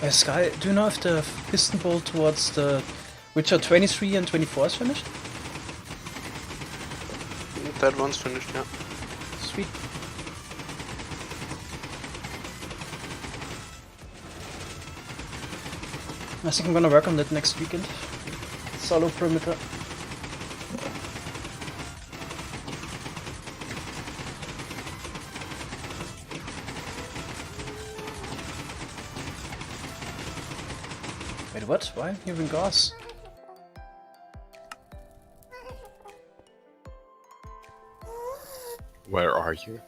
Sky, do you know if the piston bolt towards the Witcher 23 and 24 is finished? That one's finished, yeah. Sweet. I think I'm gonna work on that next weekend. Solo perimeter. Wait, what? Why am I hearing gas? Where are you?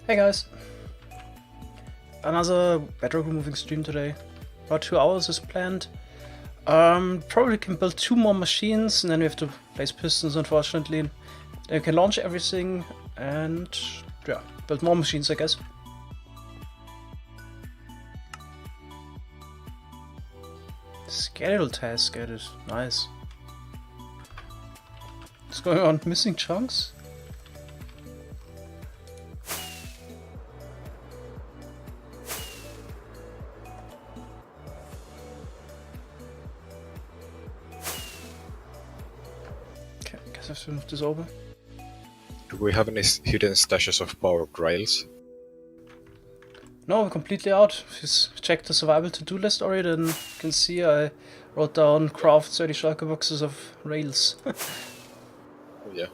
Hey guys! Another Bedrock removing stream today. About 2 hours is planned. Probably can build 2 more machines and then we have to place pistons, unfortunately. Then we can launch everything and yeah, build more machines, I guess. Schedule task, get it. Nice. going on? Missing chunks? Okay, I guess I have to move this over. Do we have any hidden stashes of powered rails? No, we're completely out. Just check the survival to-do list already, and you can see I wrote down craft 30 shulker boxes of rails. Oh, yeah.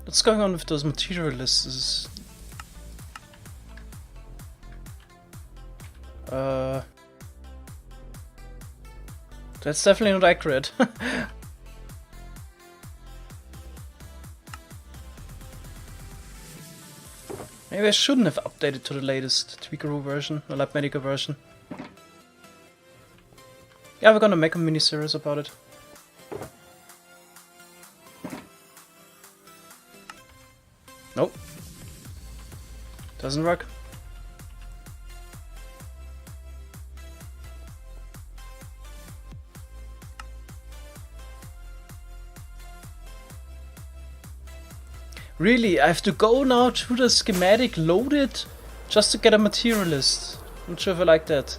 What's going on with those material lists? That's definitely not accurate. Maybe I shouldn't have updated to the latest Tweakeroo version, or Lab Medica version. Yeah, we're gonna make a mini-series about it. Nope. Doesn't work. Really, I have to go now to the schematic, load it, just to get a material list. I'm not sure if I like that.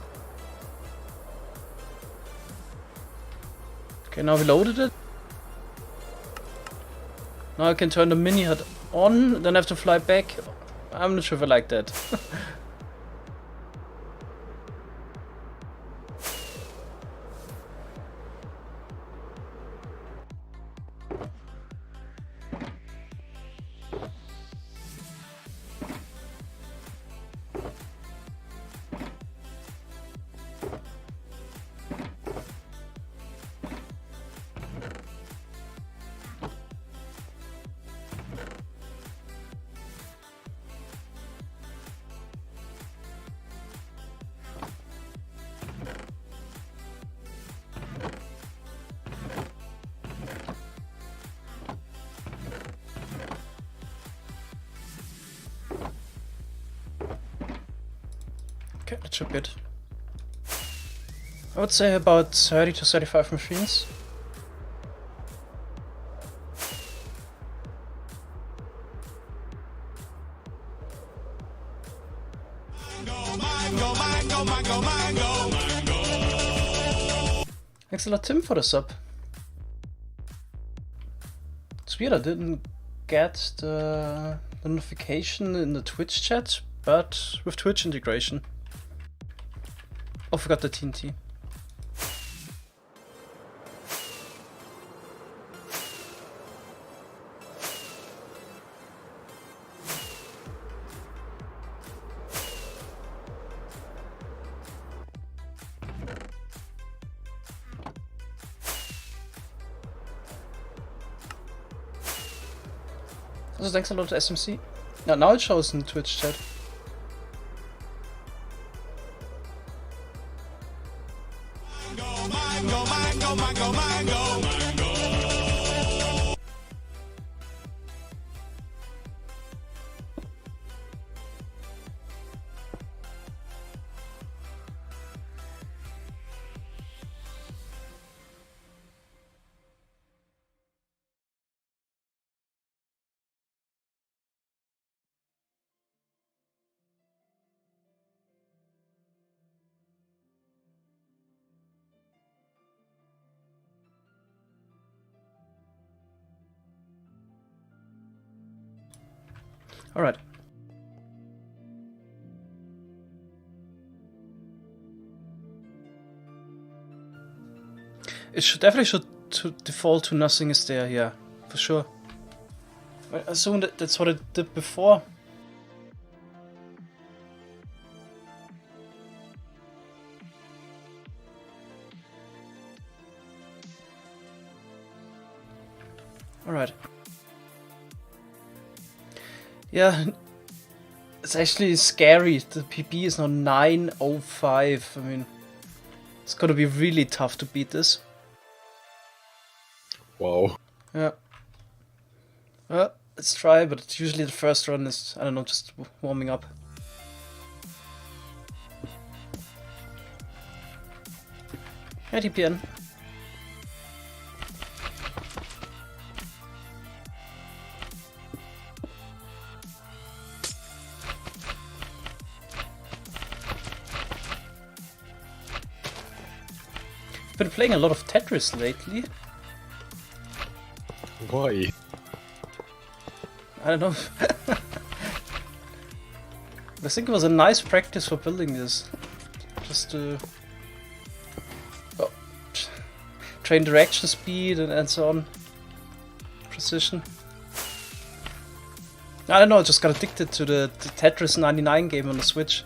Okay, now we loaded it. Now I can turn the mini hut on, then I have to fly back. I'm not sure if I like that. Okay, that should be it. I would say about 30 to 35 machines. Thanks a lot, Tim, for the sub. It's weird, I didn't get the notification in the Twitch chat, but with Twitch integration. Oh, forgot the TNT. Also thanks a lot to SMC. Now it shows in Twitch chat. Alright. It should definitely default to nothing is there, yeah, for sure. I assume that's what it did before. Alright. Yeah, it's actually scary. The PB is now 905. I mean, it's gonna be really tough to beat this. Wow. Yeah. Well, let's try, but usually the first run is, I don't know, just warming up. Hey, TPN. I've been playing a lot of Tetris lately. Why? I don't know. I think it was a nice practice for building this. Just to train direction speed and so on. Precision. I don't know, I just got addicted to the Tetris 99 game on the Switch.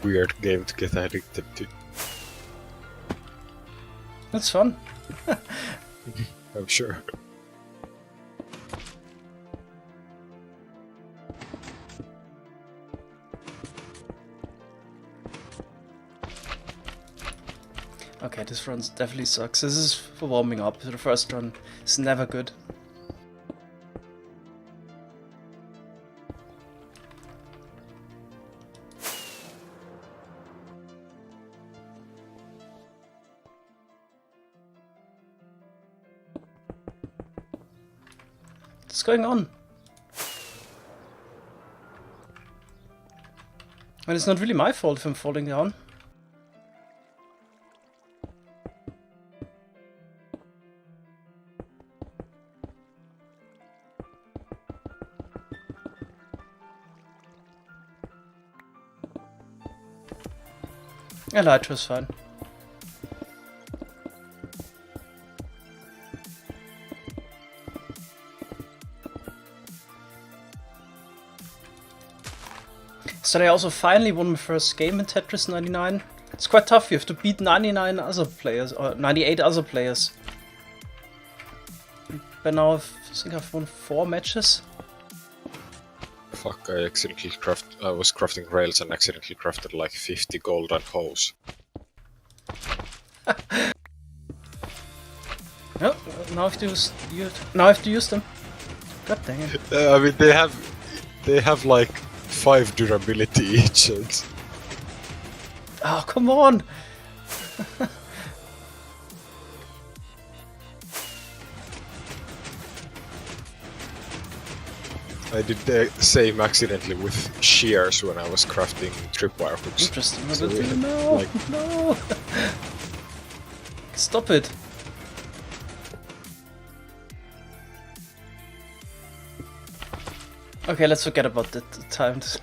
Weird game to get addicted to. That's fun. I'm sure. Okay, this run definitely sucks. This is for warming up. The first run is never good. What's going on? And it's not really my fault if I'm falling down. Yeah, light was fine. So I also finally won my first game in Tetris 99. It's quite tough, you have to beat 99 other players, or 98 other players. But now I think I've won 4 matches. Fuck, I was crafting rails and accidentally crafted like 50 golden hoes. No, now I have to use them. God dang it. I mean, they have like 5 durability each. And Oh, come on! I did the same accidentally with shears when I was crafting tripwire hooks. Interesting. So we had, No, like- no! Stop it! Okay, let's forget about the times.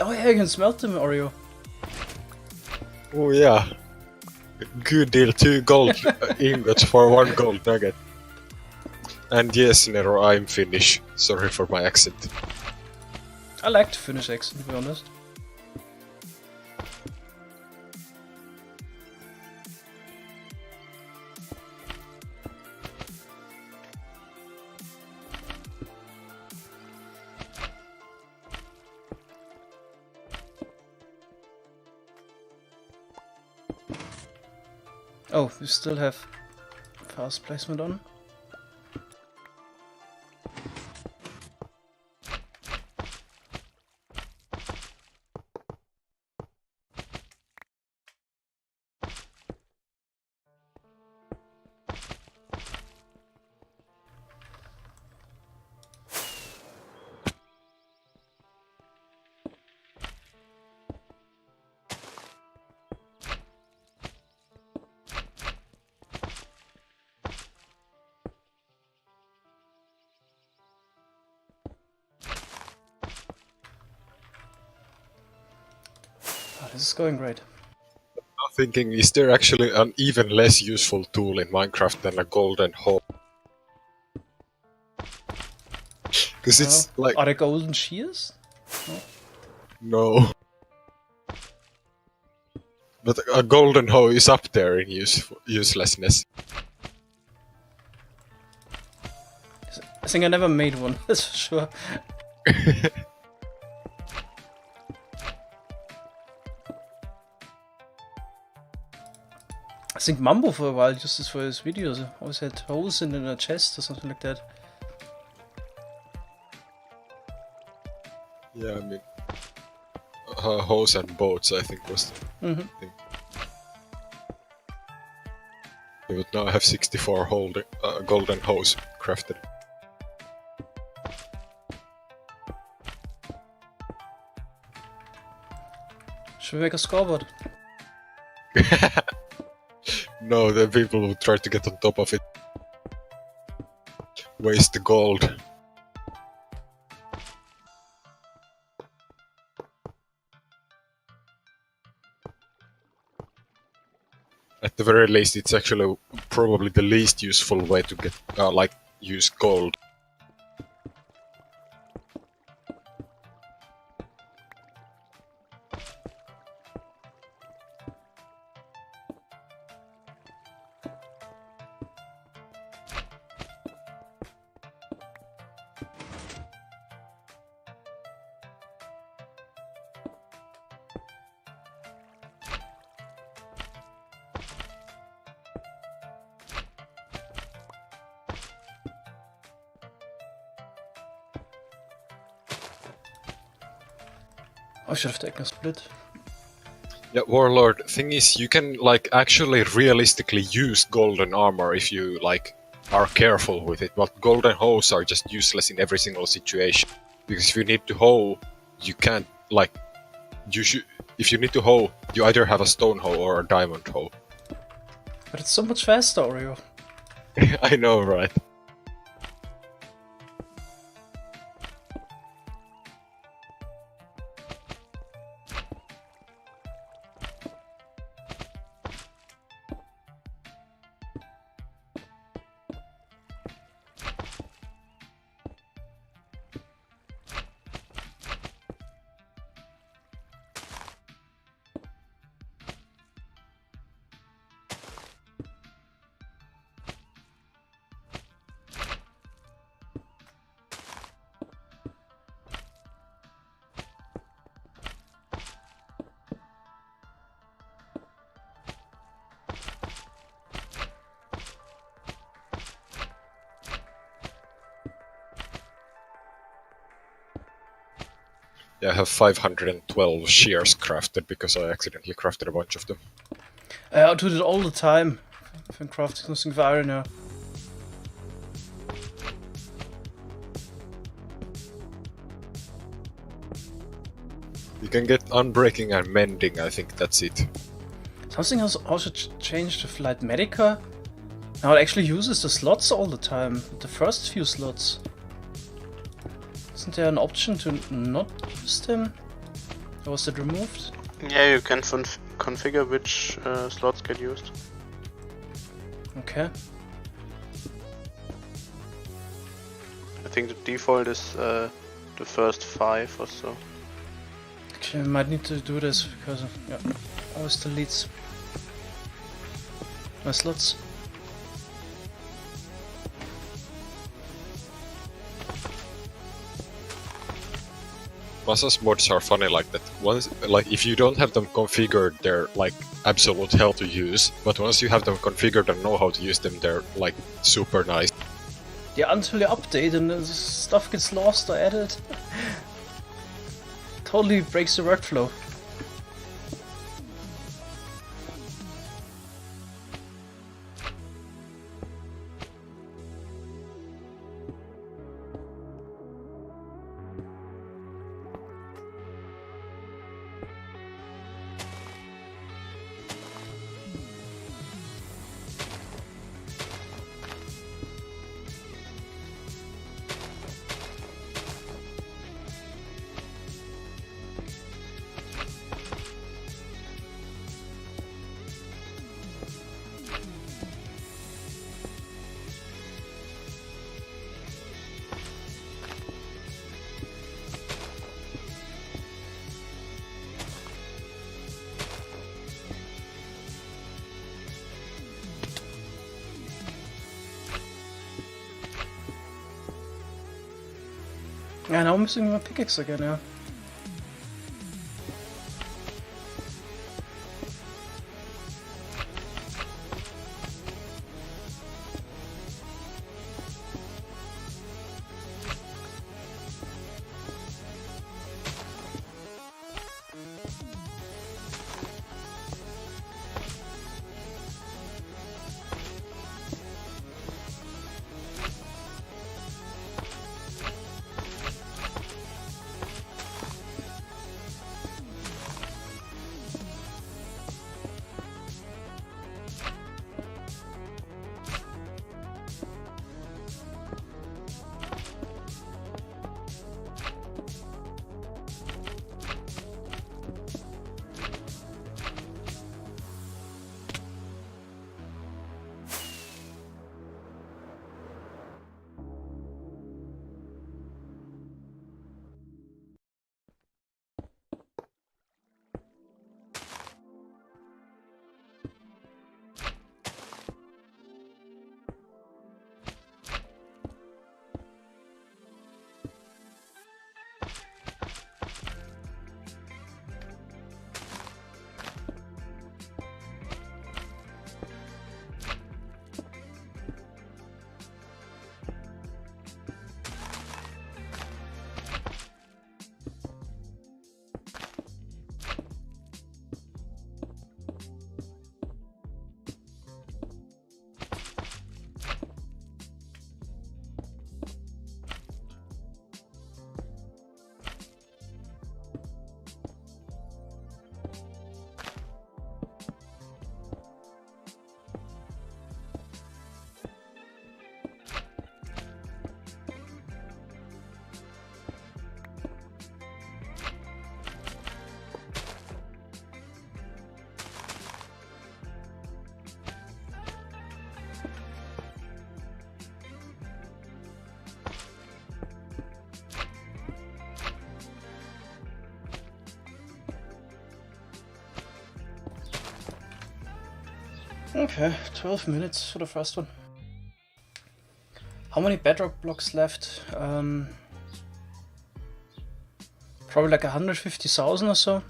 Oh yeah, you can smelt them, Oreo. Oh yeah. Good deal, 2 gold ingots for 1 gold nugget. And yes, Nero, I'm Finnish. Sorry for my accent. I like to finish accent, to be honest. Oh, we still have fast placement on. Oh, this is going great. I'm thinking, is there actually an even less useful tool in Minecraft than a golden hoe? Because it's like... Are they golden shears? No. But a golden hoe is up there in uselessness. I think I never made one, that's for sure. think Mambo for a while used this for his videos. Always had holes in a chest or something like that. Yeah, I mean, hose and boats, I think, was the thing. We would now have 64 golden hose crafted. Should we make a scoreboard? No, the people who try to get on top of it waste the gold. At the very least, it's actually probably the least useful way to get, use gold. I should have taken a split. Yeah, Warlord, thing is, you can, actually realistically use golden armor if you, are careful with it, but golden hoes are just useless in every single situation. Because if you need to hoe, you can't, if you need to hoe, you either have a stone hoe or a diamond hoe. But it's so much faster, Oreo. I know, right? Yeah, I have 512 shears crafted because I accidentally crafted a bunch of them. I do it all the time. If I'm crafting something for iron now. You can get unbreaking and mending, I think that's it. Something else also changed with Light Medica. Now it actually uses the slots all the time. The first few slots. Isn't there an option to not use them? Or was it removed? Yeah, you can configure which slots get used. Okay. I think the default is the first 5 or so. Actually, I might need to do this because always deletes my slots. Masa's mods are funny like that. Once, if you don't have them configured, they're absolute hell to use. But once you have them configured and know how to use them, they're super nice. Yeah, until you update and the stuff gets lost or added. Totally breaks the workflow. Yeah, now I'm missing my pickaxe again now. Okay, 12 minutes for the first one. How many bedrock blocks left? Probably like 150,000 or so.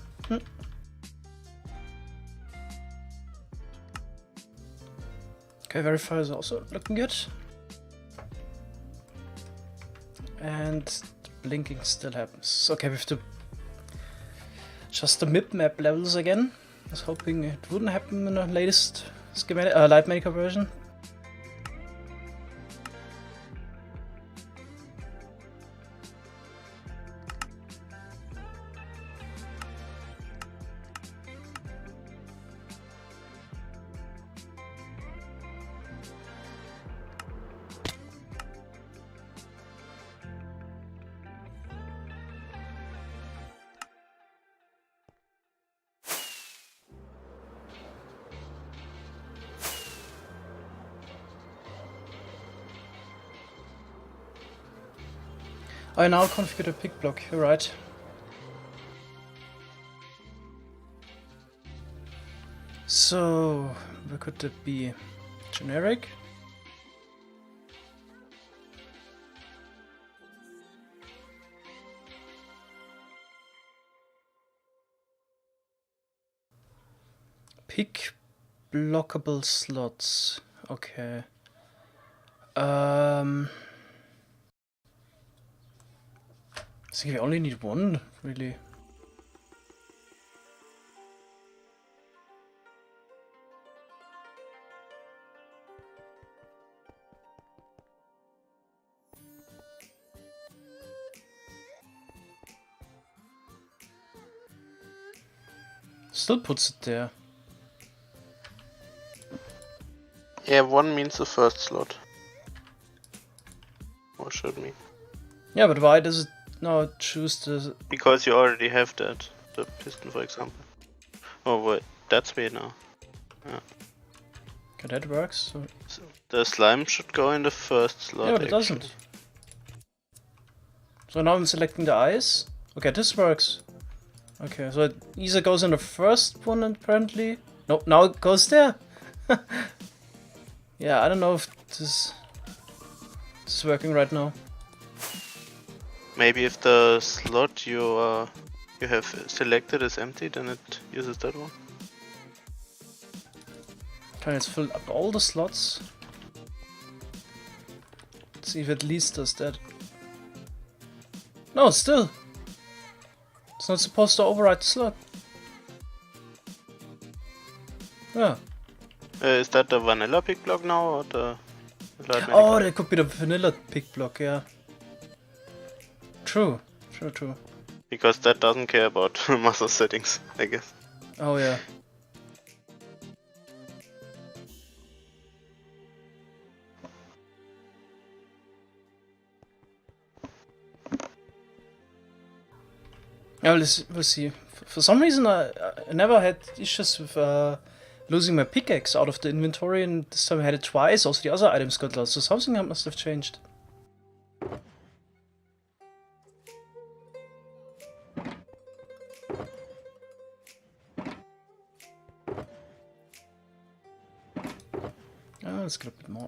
Okay, verify is also looking good. And the blinking still happens. Okay, we have to adjust the MIP map levels again. I was hoping it wouldn't happen in the latest schematic, light maker version. I now configure the pick block, you're right. So, where could that be? Generic? Pick blockable slots. Okay. I think we only need one, really. Still puts it there. Yeah, one means the first slot. Or should mean. Yeah, but why does it now choose the... Because you already have that. The piston, for example. Oh wait, that's me now. Yeah. Okay, that works. So the slime should go in the first slot. Yeah, but it doesn't. So now I'm selecting the eyes. Okay, this works. Okay, so it either goes in the first one apparently. Nope, now it goes there. Yeah, I don't know if this is working right now. Maybe if the slot you have selected is empty, then it uses that one. Okay, let's fill up all the slots. Let's see if it at least does that. No, still. It's not supposed to override the slot. Yeah. Is that the vanilla pick block now or the light Oh, medical? that could be the vanilla pick block, yeah. True. True. Because that doesn't care about muscle settings, I guess. Oh, yeah. Yeah, we'll see. For some reason, I never had issues with losing my pickaxe out of the inventory, and this time I had it twice. Also, the other items got lost, so something must have changed. Oh, let's get a bit more.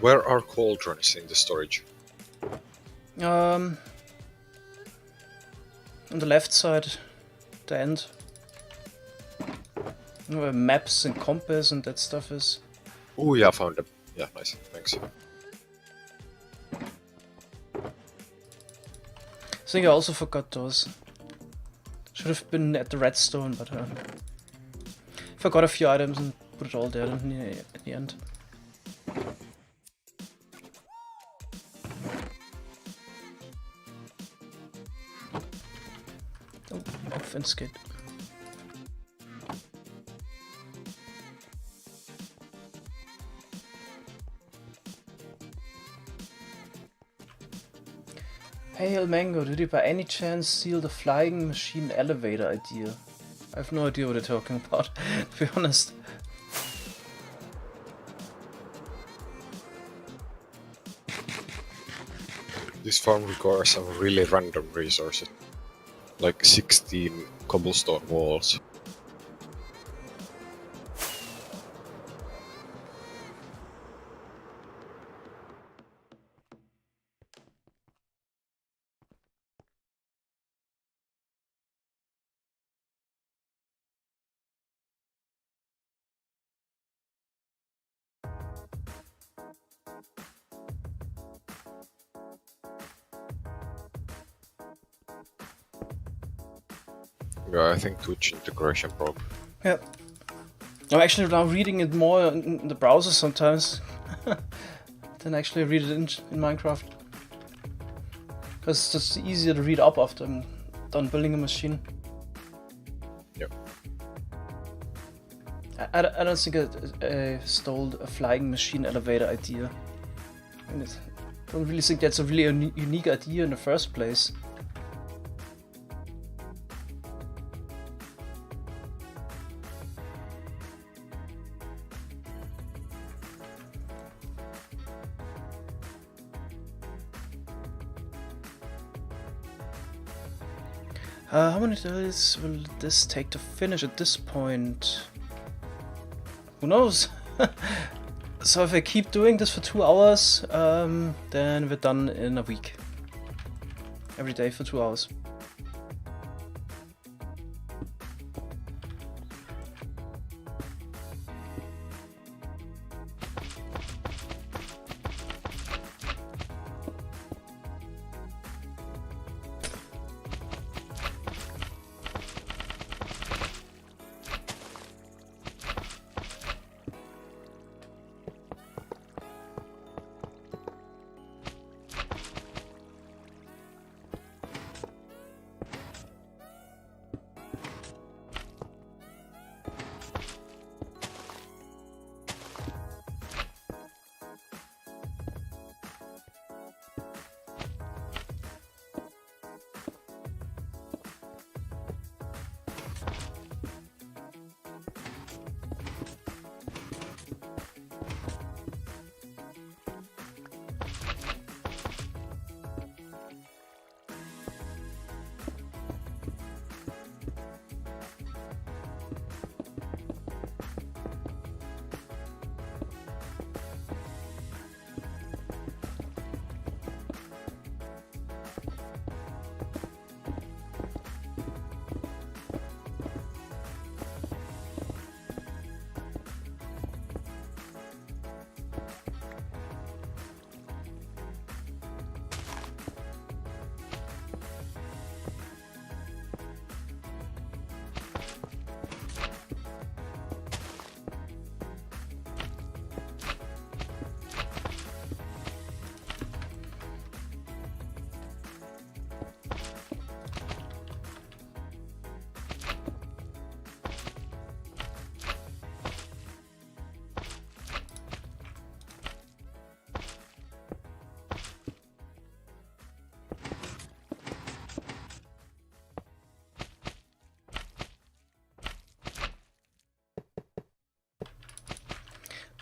Where are cauldrons in the storage? On the left side, the end. You know, where maps and compass and that stuff is. Oh yeah, found them. Yeah, nice. Thanks. I think I also forgot those. Should have been at the redstone, but forgot a few items and put it all there in the end. Oh, offense kit. Hey Mango, did you by any chance steal the flying machine elevator idea? I have no idea what you're talking about, to be honest. This farm requires some really random resources. Like 16 cobblestone walls. Yeah, I think Twitch integration broke. Yeah. I'm actually now reading it more in the browser sometimes than actually read it in Minecraft. Because it's just easier to read up after I'm done building a machine. Yep. I don't think I stole a flying machine elevator idea. I don't really think that's a really unique idea in the first place. How many days will this take to finish at this point? Who knows? So if I keep doing this for 2 hours, then we're done in a week. Every day for 2 hours.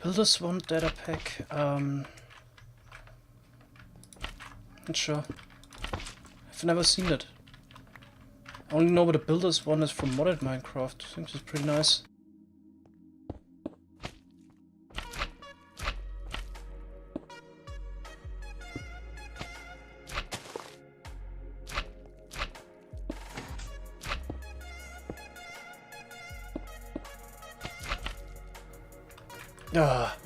Builders want data pack. Not sure. I've never seen it. I only know what the builders one is from modded Minecraft. I think it's pretty nice. Ah.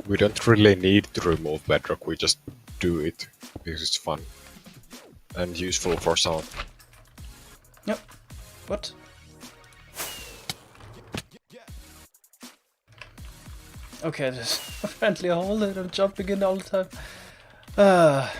We don't really need to remove Bedrock, we just do it because it's fun and useful for some. Yep. What? Okay, there's apparently a hole that I'm jumping in all the time.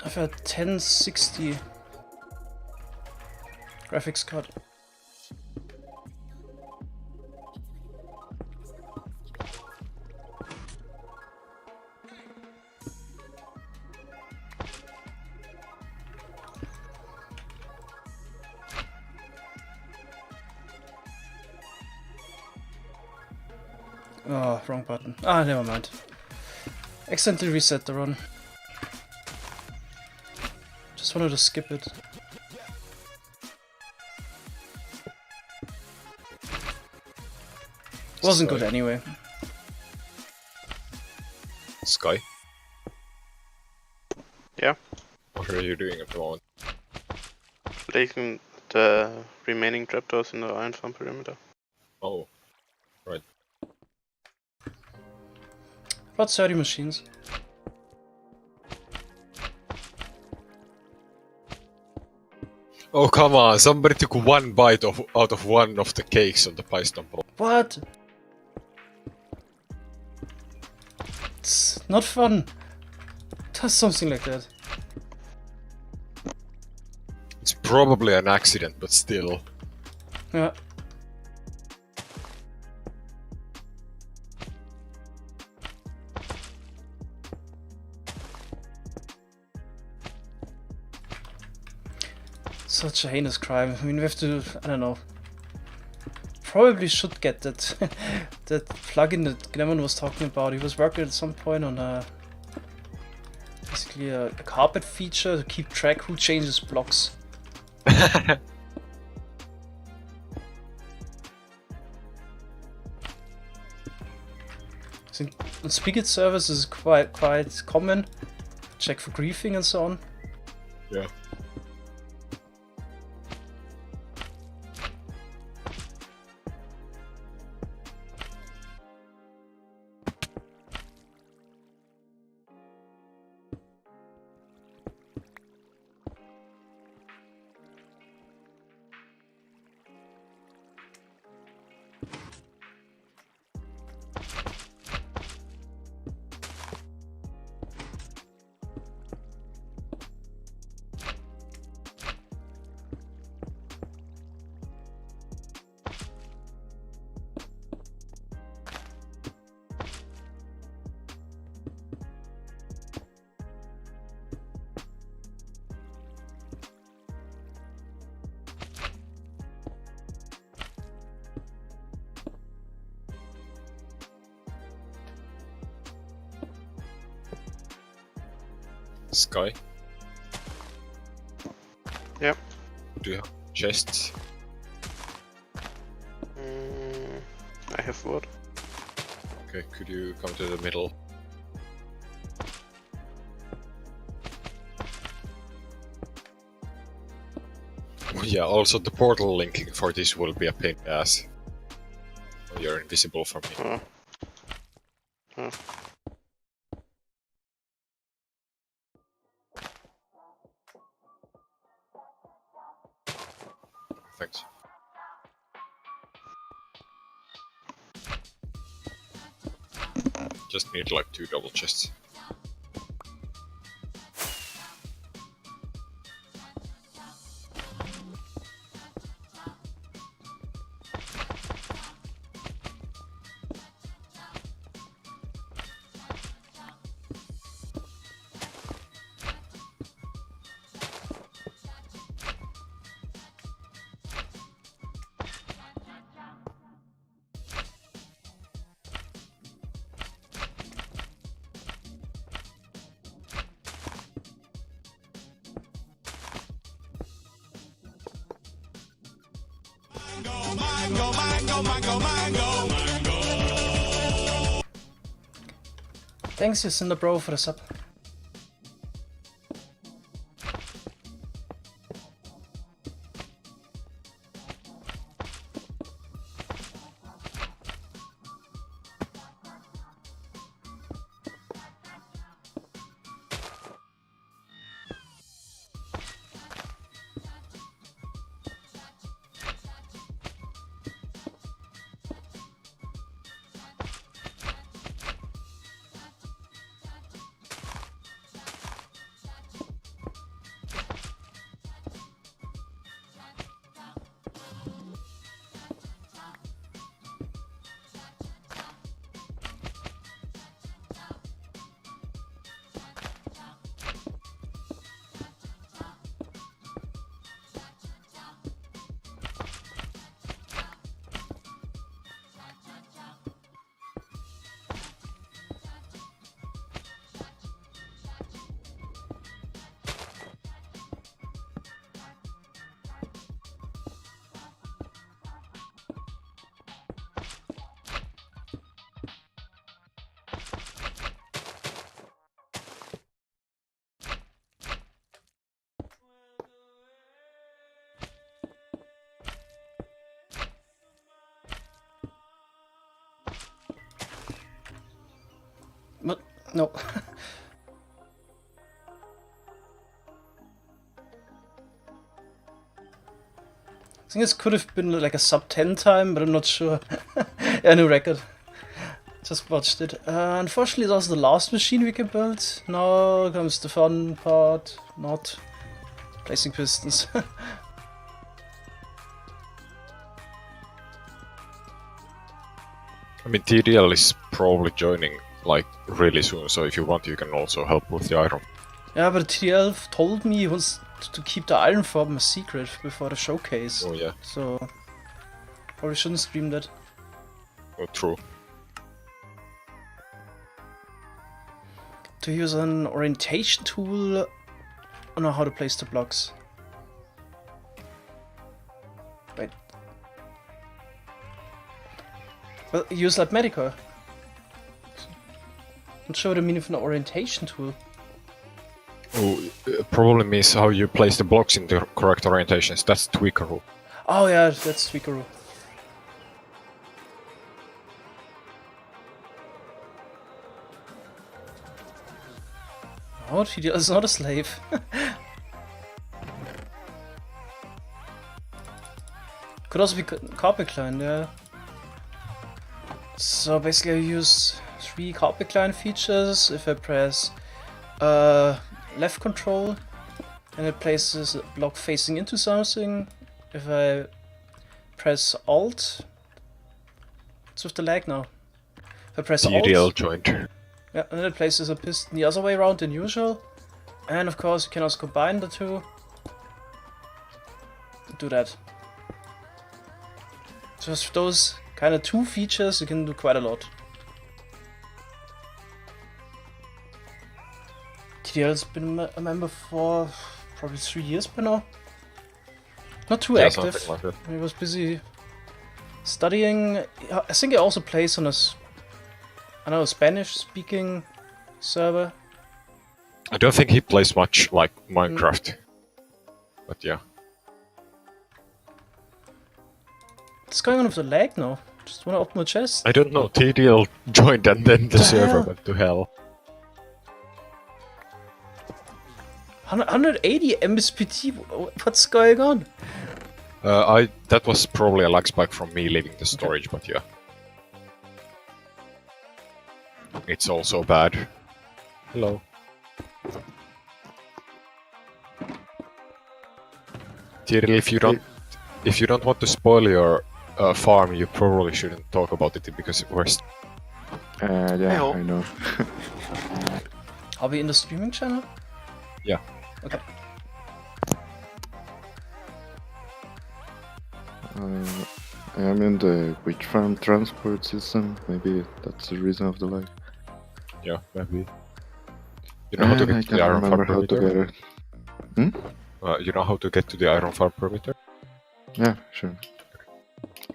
I've had 1060 graphics card. Oh, wrong button. Ah, never mind. Accidentally reset the run. Just wanted to skip it. Wasn't good anyway. Sky? Yeah. What are you doing at the moment? Placing the remaining trapdoors in the iron farm perimeter. Oh, right. About 30 machines. Oh, come on, somebody took one bite out of one of the cakes on the Piston Bowl. What? It's not fun. Does something like that. It's probably an accident, but still. Yeah. Such a heinous crime. I mean, we have to, I don't know. Probably should get that that plugin that Glemon was talking about. He was working at some point on basically a carpet feature to keep track who changes blocks. I think on Spigot servers is quite common. Check for griefing and so on. Yeah. Sky? Yep. Do you have chests? I have wood. Okay, could you come to the middle? Oh, yeah, also the portal linking for this will be a pain in the ass. Oh, you're invisible for me. Oh. Oh. Thanks. Just need like 2 double chests. Thanks, Cinder Bro, for the sub. No. I think this could have been like a sub 10 time, but I'm not sure. Yeah, new record. Just watched it. Unfortunately, that was the last machine we can build. Now comes the fun part, not placing pistons. I mean, TDL is probably joining like really soon, so if you want, you can also help with the iron. Yeah, but TDL told me he wants to keep the iron farm a secret before the showcase. Oh yeah, So probably shouldn't stream that. oh, true. To use an orientation tool, I know how to place the blocks. Wait. Well, use that Medica. Not sure what I mean with an orientation tool. Oh, probably means how you place the blocks in the correct orientations. That's Tweakeroo. Oh yeah, that's Suikaru. Oh, TDL is not a slave. Could also be carpet client, yeah. So basically I use 3 carpet client features. If I press left control, and it places a block facing into something. If I press alt, what's with the lag now? If I press TDL alt, joint. yeah, and then it places a piston the other way around than usual. And of course you can also combine the two. Do that. Just those kind of 2 features, you can do quite a lot. TDL's been a member for probably 3 years by now. Not too Yeah, active. something like that. He was busy studying. I think he also plays on a Spanish-speaking server. I don't think he plays much like Minecraft. But yeah. What's going on with the lag now? Just wanna open my chest. I don't know, TDL joined and then the The server hell? went to hell. 180 MSPT. What's going on? That was probably a lag spike from me leaving the storage, but yeah. It's also bad. Hello. TDL, if you don't want to spoil your farm, you probably shouldn't talk about it because we're Yeah, Hey-ho. I know. Are we in the streaming channel? Yeah. Okay. I am in the witch farm transport system. Maybe that's the reason of the lag. Yeah, maybe. You know how to I get to the can't iron farm remember how to perimeter? get it. You know how to get to the iron farm perimeter? Yeah, sure.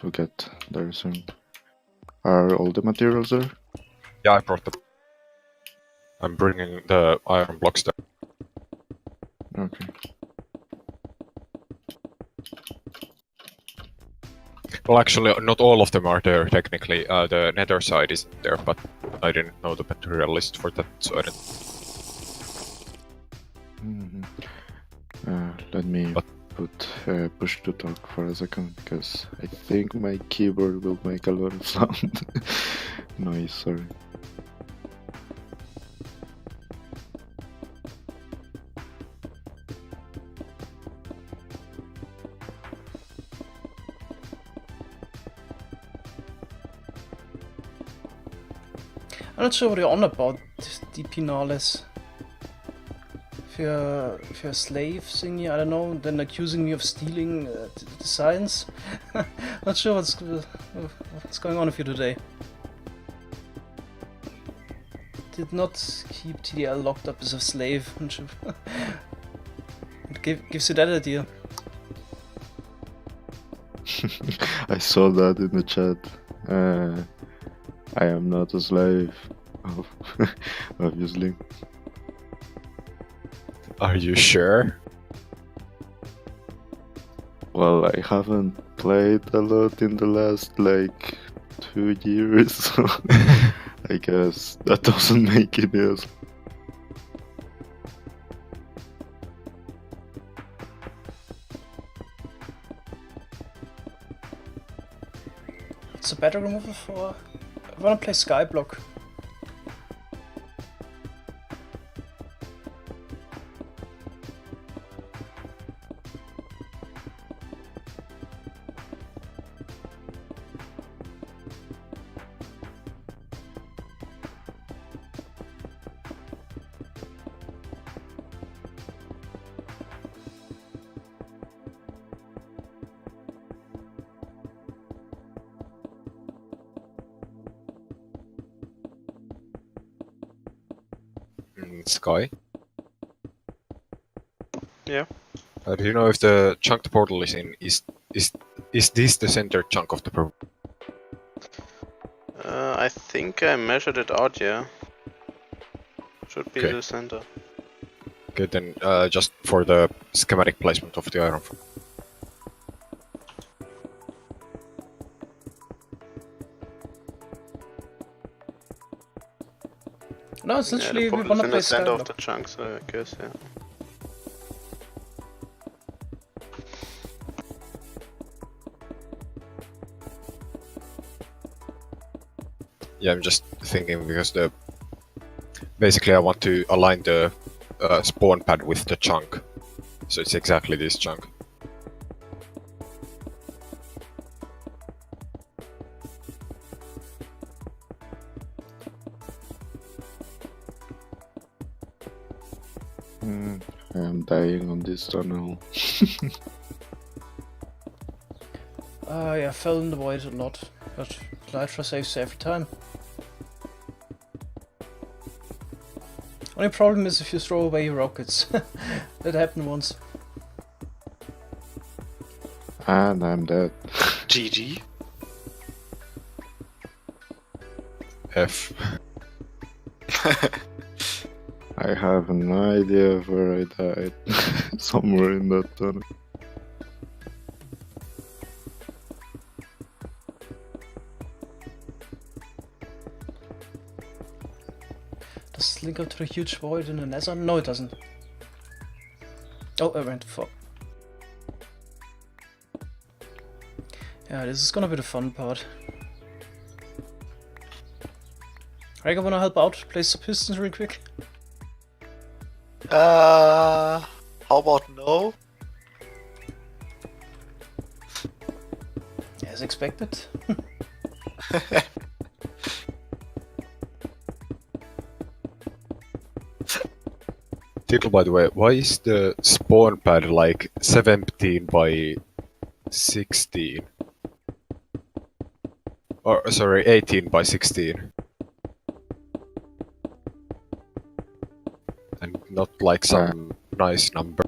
We'll get there soon. Are all the materials there? Yeah, I brought them. I'm bringing the iron blocks there. Okay. Well, actually, not all of them are there, technically. The nether side isn't there, but I didn't know the material list for that, so I didn't. Let me But- put push to talk for a second, because I think my keyboard will make a lot of sound. Noise, sorry. I'm not sure what you're on about, DP Nales. If you're a slave thingy, I don't know, then accusing me of stealing designs. Not sure what's going on with you today. Did not keep TDL locked up as a slave. It gives you that idea. I saw that in the chat. I am not a slave. Obviously. Are you sure? Well, I haven't played a lot in the last like 2 years, so I I guess that doesn't make it, yes. It's a Bedrock removal for... I wanna play Skyblock. Sky? Yeah. Do you know if the chunk the portal is in is this the center chunk of the I think I measured it out, yeah. Should be Okay. the center. Okay, then just for the schematic placement of the iron. No, it's Yeah, literally the we portal wanna is in play the center of Skyblock. the chunk, so I guess, yeah. Yeah, I'm just thinking because the basically I want to align the spawn pad with the chunk, so it's exactly this chunk. I am dying on this tunnel. Yeah, I fell in the void a lot, but Nitro saves every time. Only problem is if you throw away your rockets. That happened once. And I'm dead. GG. F. I have no idea where I died. Somewhere in that tunnel. Does it link up to the huge void in the Nether? No, it doesn't. Oh, I went for. Yeah, this is gonna be the fun part. Rega, wanna help out? Place the pistons real quick? How about no? As expected. Tickle, by the way, why is the spawn pad like 17 by 16? Or, sorry, 18 by 16? And not like some nice number.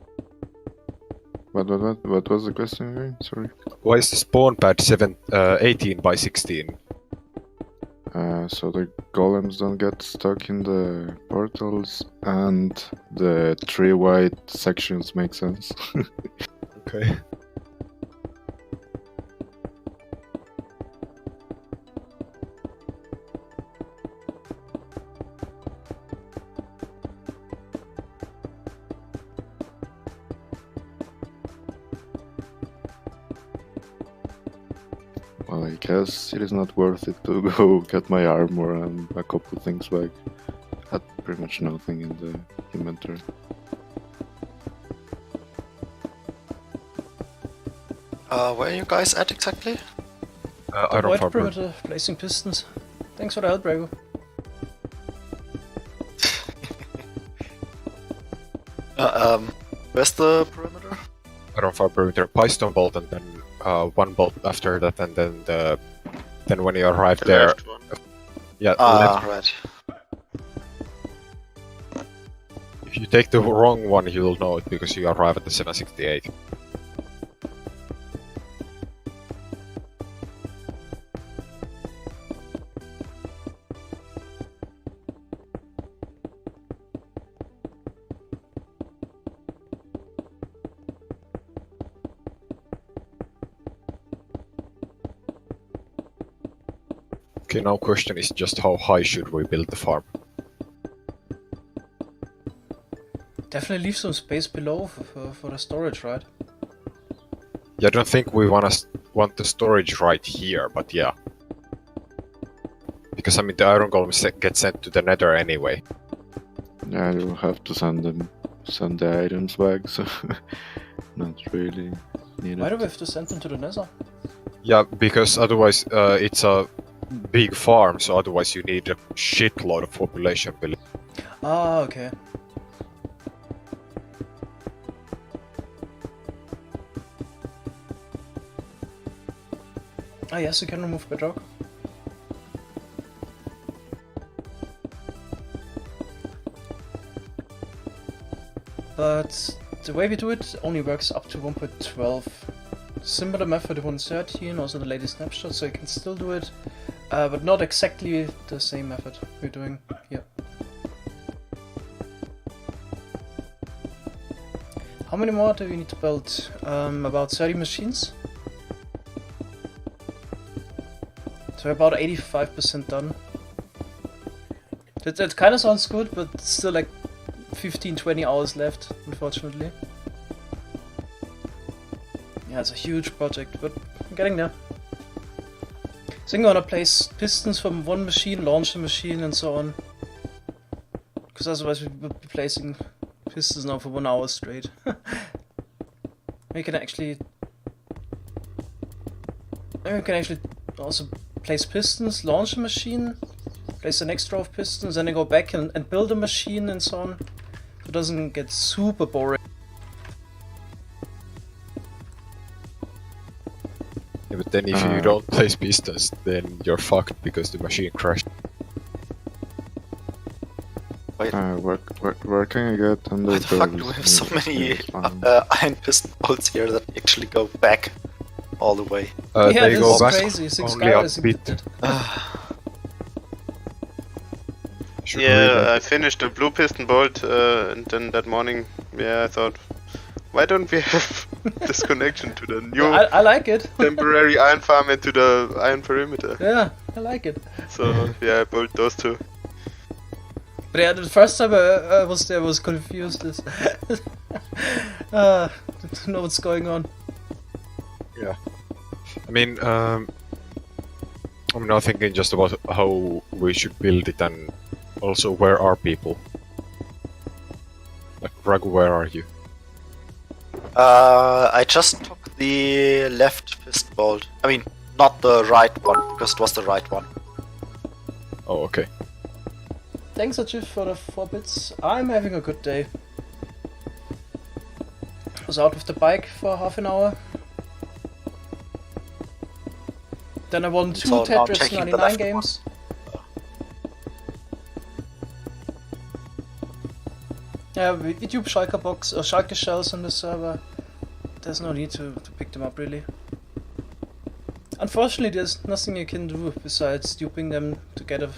What was the question again? Sorry. Why is the spawn pad 18 by 16? So the golems don't get stuck in the portals, and the 3 white sections make sense. Okay. Well, I guess it is not worth it to go get my armor and a couple things back. Had pretty much nothing in the inventory. Where are you guys at exactly? Iron Void Farmer. perimeter, placing pistons. Thanks for the help, Rego. Where's the perimeter? Iron Farm perimeter, Pystone bolt, and then one bolt after that, and then when you arrive The there, left one. yeah, Ah, left. right. If you take the wrong one, you'll know it because you arrive at the 768. Okay, now question is just how high should we build the farm? Definitely leave some space below for the storage, right? Yeah, I don't think we want the storage right here, but yeah. Because I mean the iron golems get sent to the nether anyway. Yeah, you'll have to send the items back, so not really needed. Why do we have to send them to the nether? Yeah, because otherwise it's a big farm, so otherwise you need a shitload of population building. Ah, okay. Ah, yes, you can remove Bedrock. But the way we do it only works up to 1.12. Similar method 1.13, also the latest snapshot, so you can still do it, but not exactly the same method we're doing here. How many more do we need to build? About 30 machines. So we're about 85% done. That kind of sounds good, but still like 15-20 hours left, unfortunately. Yeah, it's a huge project, but I'm getting there. So I'm gonna place pistons from one machine, launch the machine, and so on. Because otherwise we would be placing pistons now for 1 hour straight. We can actually also place pistons, launch a machine, place the next row of pistons, and then go back and build a machine and so on. So it doesn't get super boring. Yeah, but then if you don't place pistons, then you're fucked because the machine crashed. Wait, Where can I get under why the fuck do we have so many iron piston bolts here that actually go back all the way? Yeah, They this go is back crazy. only a SciCraft bit. Should we Yeah, I finished the blue piston bolt, and then that morning, yeah, I thought, why don't we have this connection to the new I like it. temporary iron farm and to the iron perimeter? Yeah, I like it. So yeah, I bolt those two. But yeah, the first time I was there, I was confused. Didn't know what's going on. Yeah. I mean, I'm now thinking just about how we should build it and also where are people? Like, Ragu, where are you? I just took the left piston bolt. I mean, not the right one, because it was the right one. Oh, okay. Thanks, Ajif, for the 4 bits. I'm having a good day. I was out with the bike for half an hour. Then I won 2 So now Tetris taking the 99 left games. Yeah, we do Schalke box or Schalke shells on the server. There's no need to pick them up really. Unfortunately, there's nothing you can do besides duping them to get a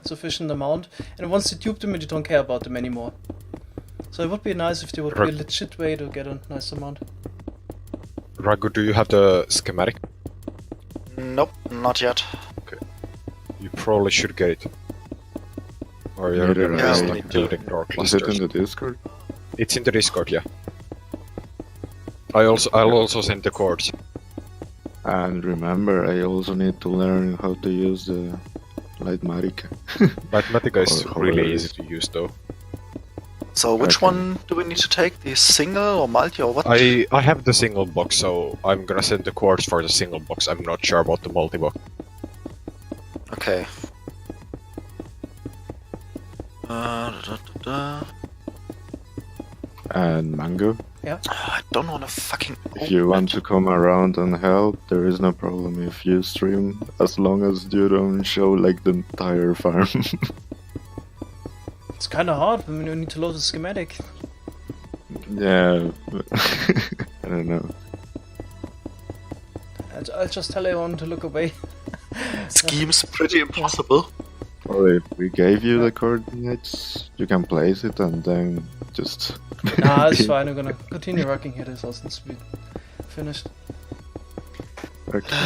sufficient amount. And once you dupe them, you don't care about them anymore. So it would be nice if there would be a legit way to get a nice amount. Ragu, do you have the schematic? Nope, not yet. You probably should get it. Or you're Neither gonna I. be Yeah, stuck building door Is it clusters. in the Discord? It's in the Discord, yeah. I'll also send the codes. And remember, I also need to learn how to use the Lightmatica. Mathematica is Or really however it easy is. to use though. So which Okay. one do we need to take? The single or multi or what? I have the single box, so I'm gonna send the codes for the single box. I'm not sure about the multi box. Okay. Da, da, da. And Mango, I don't want to fucking. if you want to come around and help, there is no problem if you stream, as long as you don't show like the entire farm. It's kind of hard when you need to load the schematic. Yeah, I don't know. I'll just tell everyone to look away. Scheme's pretty impossible. Well, if we gave you the coordinates, you can place it and then just... Nah, it's fine. I'm gonna continue working here. This also needs to be finished. Okay.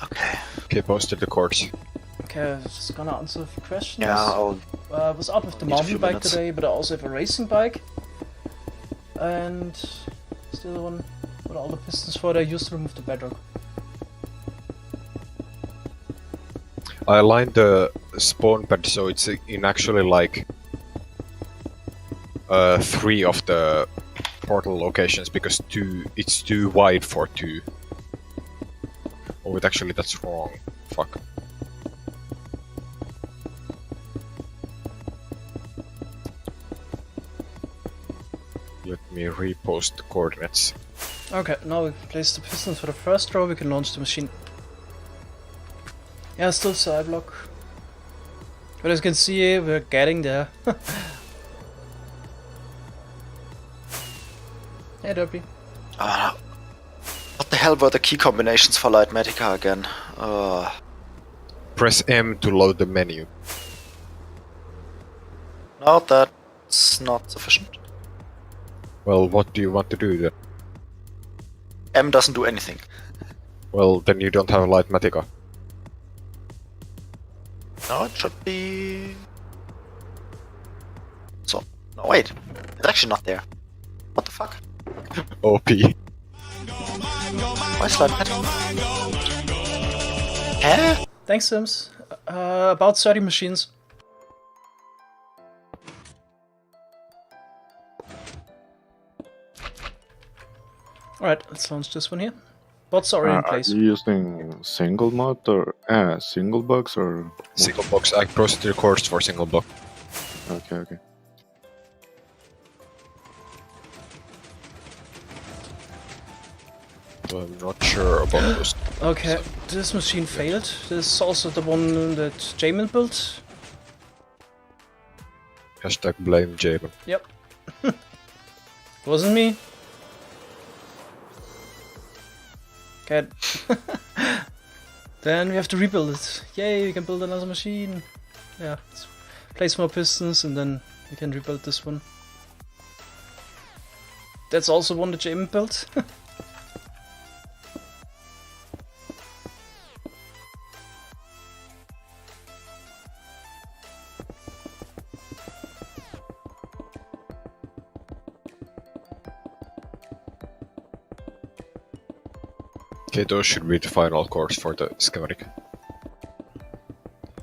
Okay. Okay, posted the course. Okay, just gonna answer a few questions. Yeah, I'll Was out with the Need a mountain few bike minutes. today, but I also have a racing bike. And still the one with all the pistons for it. I used to remove the bedrock. I aligned the spawn pad so it's in actually like 3 of the portal locations because it's too wide for 2. Oh wait, actually that's wrong. Fuck. Let me repost the coordinates. Okay, now we place the pistons for the first row, we can launch the machine. Yeah, still side block. But as you can see, we're getting there. Hey Derpy. What the hell were the key combinations for Lightmatica again? Press M to load the menu. No, that's not sufficient. Well, what do you want to do then? M doesn't do anything. Well, then you don't have Lightmatica. No, it should be... So, no wait, it's actually not there. What the fuck? OP. Why is Lightmatica? Huh? Thanks, Sims. About 30 machines. Alright, let's launch this one here. Bots are already in Are place. you using single mod or single box or? Single box. I posted the course for single box. Okay. I'm not sure about those. Okay, this machine failed. This is also the one that Jamin built. Hashtag blame Javen. Yep. Wasn't me. Okay. Then we have to rebuild it. Yay, we can build another machine. Yeah, let's place more pistons and then we can rebuild this one. That's also one that Jamin built. Okay, those should be the final course for the schematic.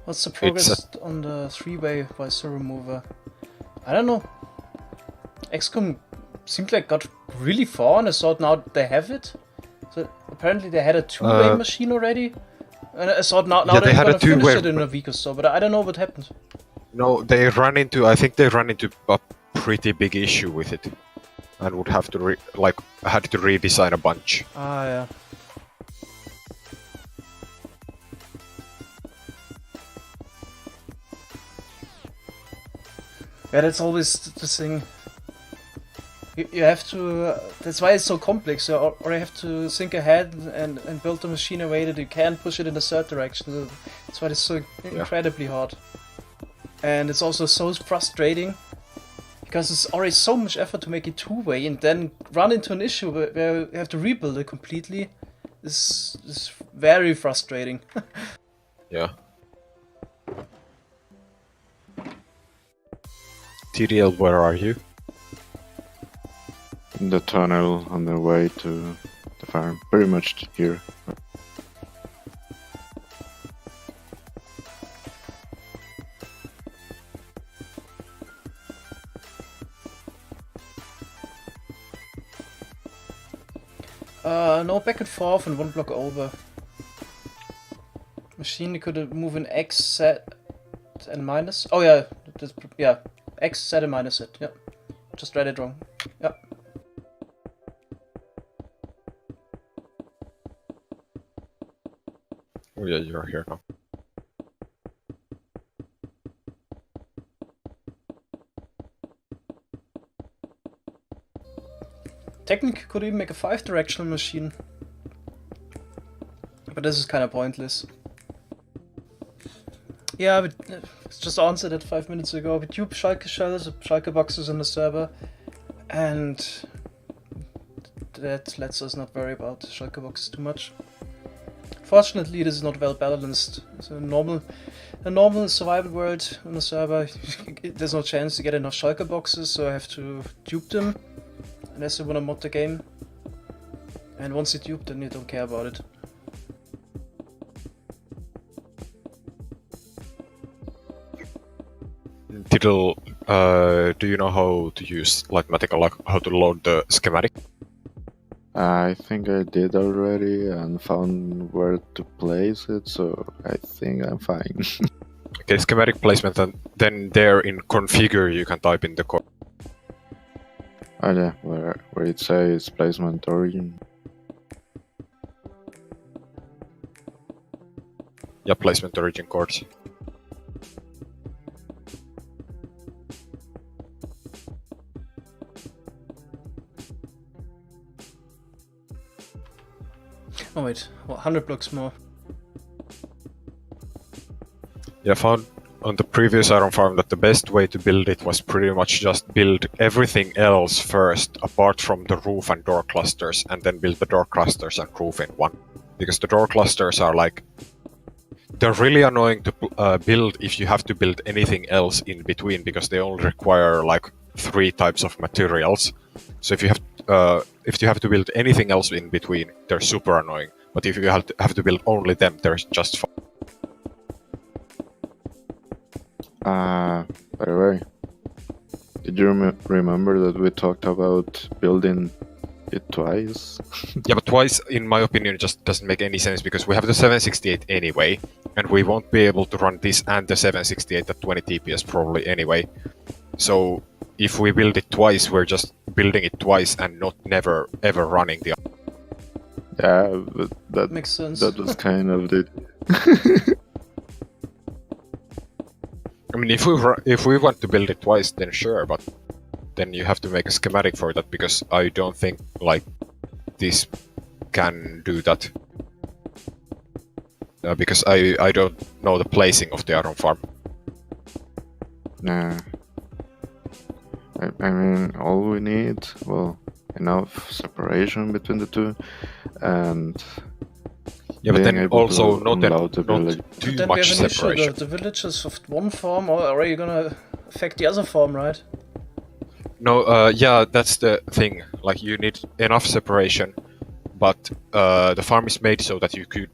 What's the progress on the 3-way visor remover? I don't know. XCOM seemed like got really far and I thought now they have it. So apparently they had a 2-way machine already. And I thought now Yeah, they're they had a gonna finish 2-way it in a week or so, but I don't know what happened. No, I think they ran into a pretty big issue with it. And would have to had to redesign a bunch. Ah, yeah. Yeah, that's always the thing. You have to... that's why it's so complex. Or you have to think ahead and build the machine in a way that you can push it in a certain direction. So that's why it's so incredibly hard. And it's also so frustrating. Because it's already so much effort to make it 2-way and then run into an issue where you have to rebuild it completely. This is very frustrating. Yeah. TDL, where are you? In the tunnel on the way to the farm. Pretty much here. No, back and forth and one block over. Machine could move an X, Z, and minus. Oh yeah, yeah. X, Z, and minus it. Yeah. Just read it wrong. Yeah. Oh yeah, you're here now. Technically could even make a 5-directional machine. But this is kind of pointless. Yeah, but it's just answered it 5 minutes ago. We tube Schalke shells, Schalke boxes in the server. And that lets us not worry about Schalke boxes too much. Fortunately, this is not well balanced. It's a normal survival world on the server. There's no chance to get enough shulker boxes, so I have to dupe them unless I want to mod the game. And once you dupe, then you don't care about it. Tiddle, do you know how to use Lightmatic, like how to load the schematic? I think I did already and found where to place it, so I think I'm fine. Okay, schematic placement, and then there in configure you can type in the code. Oh yeah, where it says placement origin. Yeah, placement origin chords. Oh wait, 100 blocks more. Yeah, I found on the previous iron farm that the best way to build it was pretty much just build everything else first, apart from the roof and door clusters, and then build the door clusters and roof in one. Because the door clusters are like... They're really annoying to build if you have to build anything else in between, because they only require like 3 types of materials. So if you have to build anything else in between, they're super annoying. But if you have to build only them, they're just fine. By the way, did you remember that we talked about building it twice? Yeah, but twice, in my opinion, just doesn't make any sense, because we have the 768 anyway, and we won't be able to run this and the 768 at 20 TPS probably anyway. So if we build it twice, we're just building it twice and not never ever running the... Yeah, but that Makes sense. That was kind of the... I mean, if we want to build it twice, then sure, but then you have to make a schematic for that, because I don't think, like, this can do that. Because I don't know the placing of the iron farm. Nah. I mean, all we need, well, enough separation between the two, and... Yeah, but then also not unload the too Then we much have an issue. separation. The villages of one farm are you gonna affect the other farm, right? No, yeah, that's the thing. Like, you need enough separation, but the farm is made so that you could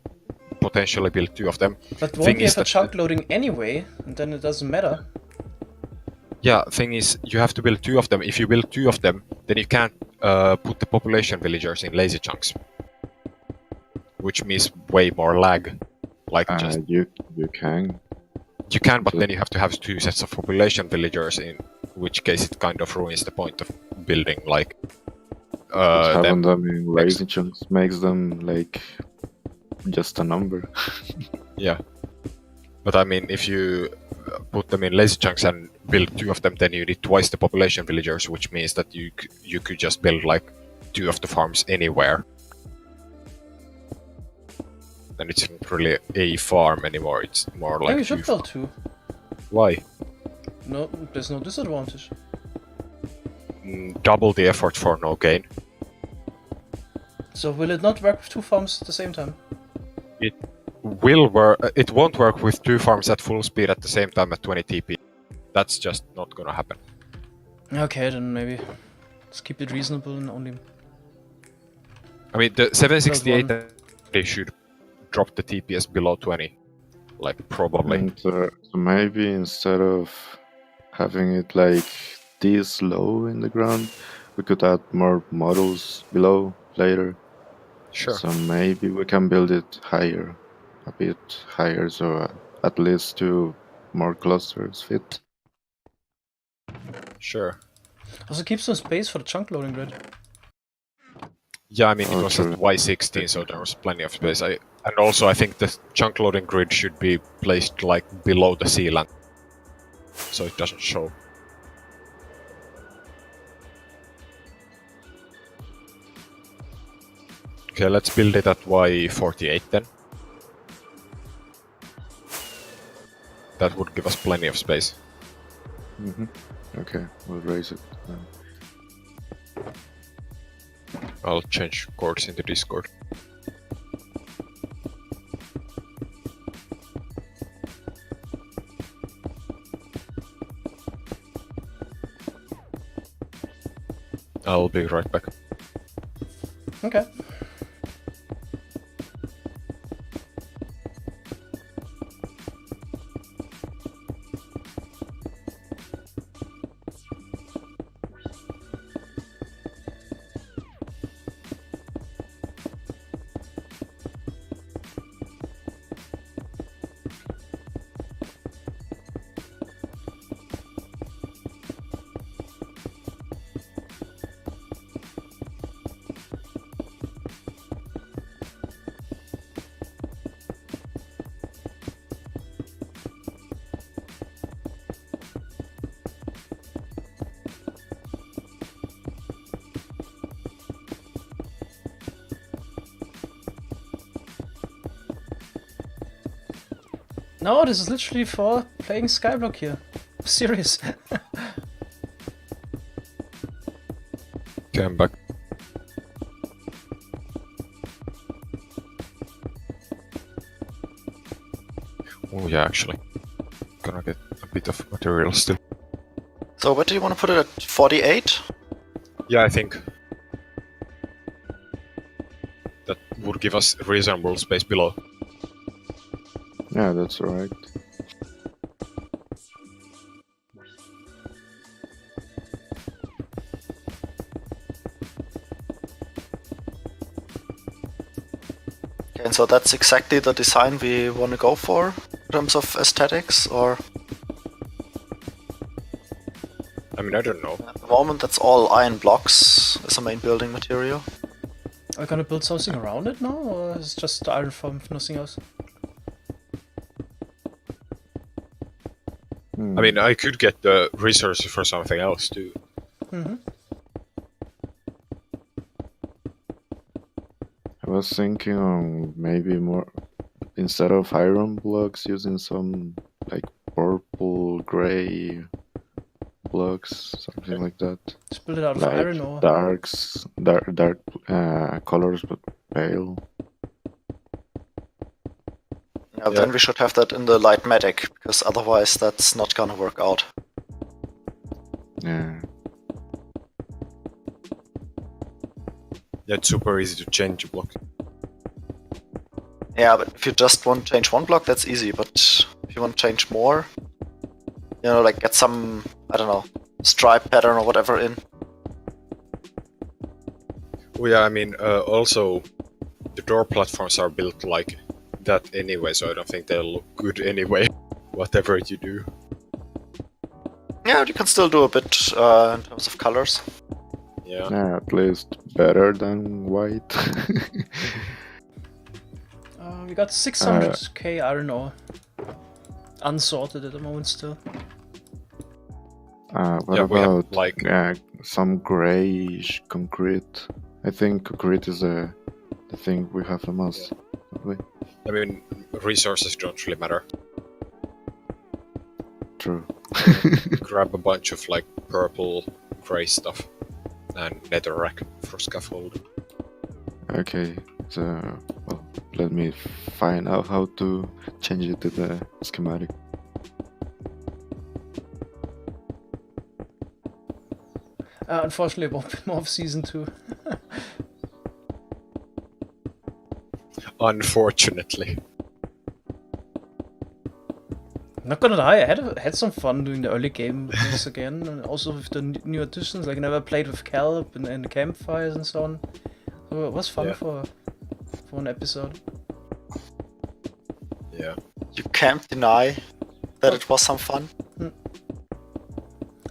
potentially build 2 of them. But won't we have a chunk loading anyway, and then it doesn't matter? Yeah, thing is, you have to build 2 of them. If you build 2 of them, then you can't put the population villagers in lazy chunks. Which means way more lag. Like, just... You can. You can, but then you have to have 2 sets of population villagers, in which case it kind of ruins the point of building, like... having them in lazy chunks makes them, like, just a number. Yeah. But I mean, if you put them in lazy chunks and build 2 of them, then you need twice the population villagers, which means that you could just build, like, 2 of the farms anywhere. And it's not really a farm anymore, it's more like... Yeah, we should build 2. Why? No, there's no disadvantage. Double the effort for no gain. So will it not work with 2 farms at the same time? It will work. It won't work with 2 farms at full speed at the same time at 20 TP. That's just not gonna happen. Okay, then maybe let's keep it reasonable and only... I mean, the 768 they should drop the TPS below 20. Like, probably. And, so maybe instead of having it like this low in the ground, we could add more models below later. Sure. So maybe we can build it higher, a bit higher, so at least 2 more clusters fit. Sure. Also keep some space for the chunk loading grid. Yeah, I mean, it Oh, was true. at Y16, so there was plenty of space. And also, I think the chunk loading grid should be placed, like, below the ceiling, so it doesn't show. Okay, let's build it at Y48 then. That would give us plenty of space. Okay, we'll raise it. I'll change chords into Discord. I'll be right back. Okay. No, this is literally for playing Skyblock here. Serious. Okay, I'm back. Oh yeah, actually. Gonna get a bit of material still. So where do you want to put it at? 48? Yeah, I think that would give us reasonable space below. Yeah, that's right. Okay, and so that's exactly the design we want to go for in terms of aesthetics, or I mean, I don't know. at the moment that's all iron blocks as a main building material. Are we gonna build something around it now, or is it just iron from nothing else? Hmm. I mean, I could get the resources for something else too. Mm-hmm. I was thinking on maybe more, instead of iron blocks, using some like purple, gray blocks, something like that. Just build it out of Like iron ore. dark colors, but pale. Yeah, then we should have that in the light medic, because otherwise that's not gonna work out. Yeah. Yeah, it's super easy to change a block. Yeah, but if you just want to change one block, that's easy, but if you want to change more, you know, like get some, I don't know, stripe pattern or whatever in. Oh yeah, I mean, also the door platforms are built like that anyway, so I don't think they'll look good anyway, whatever you do. Yeah, you can still do a bit in terms of colors. Yeah. Yeah, at least better than white. We got 600k iron ore. Unsorted at the moment still. What Yeah, we have, about like- some grayish concrete? I think concrete is the thing we have the most. Probably. I mean, resources don't really matter. True. Grab a bunch of like purple, grey stuff, and netherrack for scaffolding. Okay, so well, let me find out how to change it to the schematic. Unfortunately, it won't be more of season 2. Unfortunately. Not gonna lie, I had some fun doing the early game with this again, and also with the new additions. Like I never played with Caleb and the campfires and so on. So it was fun Yeah. for one episode. Yeah. You can't deny that it was some fun.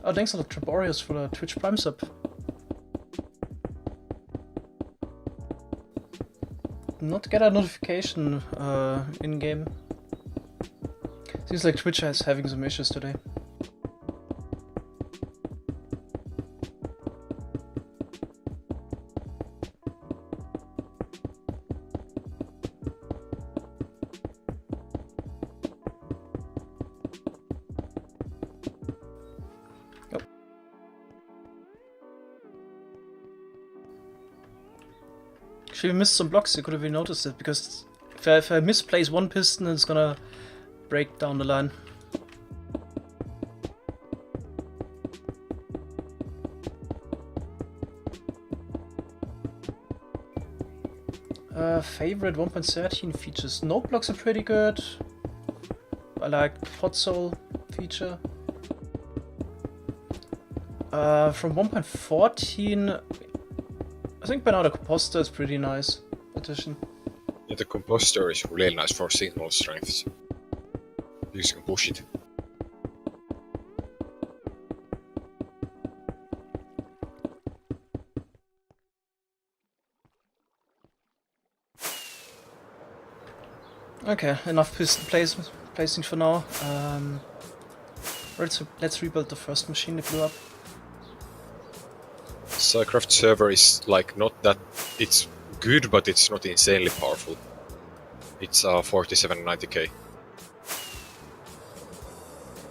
Oh, thanks a lot, Triborius, for the Twitch Prime sub. Not get a notification in game. Seems like Twitch is having some issues today. Yep. Actually, we missed some blocks. You could have noticed it, because if I misplace one piston, it's gonna break down the line. Favorite 1.13 features. Note blocks are pretty good. I like hot soul feature. From 1.14, I think by now the composter is pretty nice addition. Yeah, the composter is really nice for signal strengths. You can push it. Okay, enough piston placing for now. Let's rebuild the first machine that blew up. SciCraft server is like not that it's good, but it's not insanely powerful. It's 4790K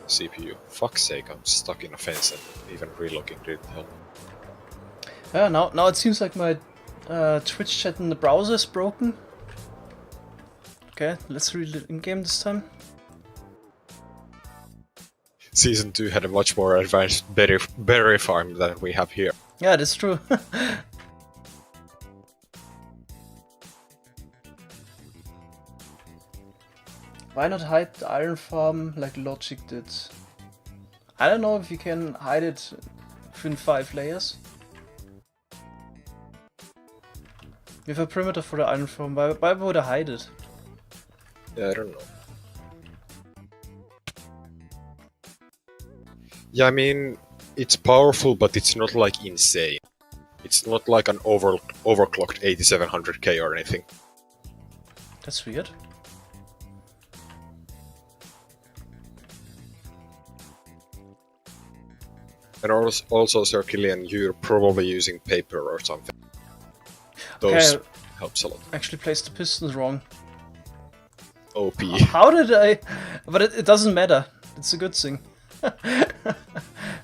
CPU. Fuck's sake, I'm stuck in a fence and even relogging didn't help. Yeah, now it seems like my Twitch chat in the browser is broken. Okay, let's read it in game this time. Season 2 had a much more advanced berry farm than we have here. Yeah, that's true. Why not hide the iron farm like Logic did? I don't know if you can hide it within 5 layers. We have a perimeter for the iron farm, why would I hide it? Yeah, I don't know. Yeah, I mean, it's powerful, but it's not like insane. It's not like an overclocked 8700K or anything. That's weird. And also, Circilian, you're probably using paper or something. Those Okay, helps a lot. actually placed the pistons wrong. OP. How did I? But it doesn't matter. It's a good thing.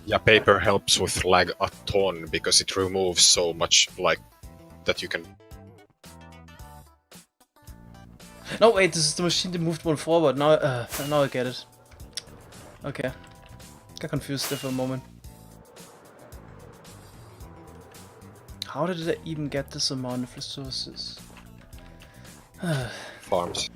Yeah, paper helps with lag a ton because it removes so much, like, that you can... No, wait, this is the machine that moved one forward. Now I get it. Okay. Got confused there for a moment. How did I even get this amount of resources? farms.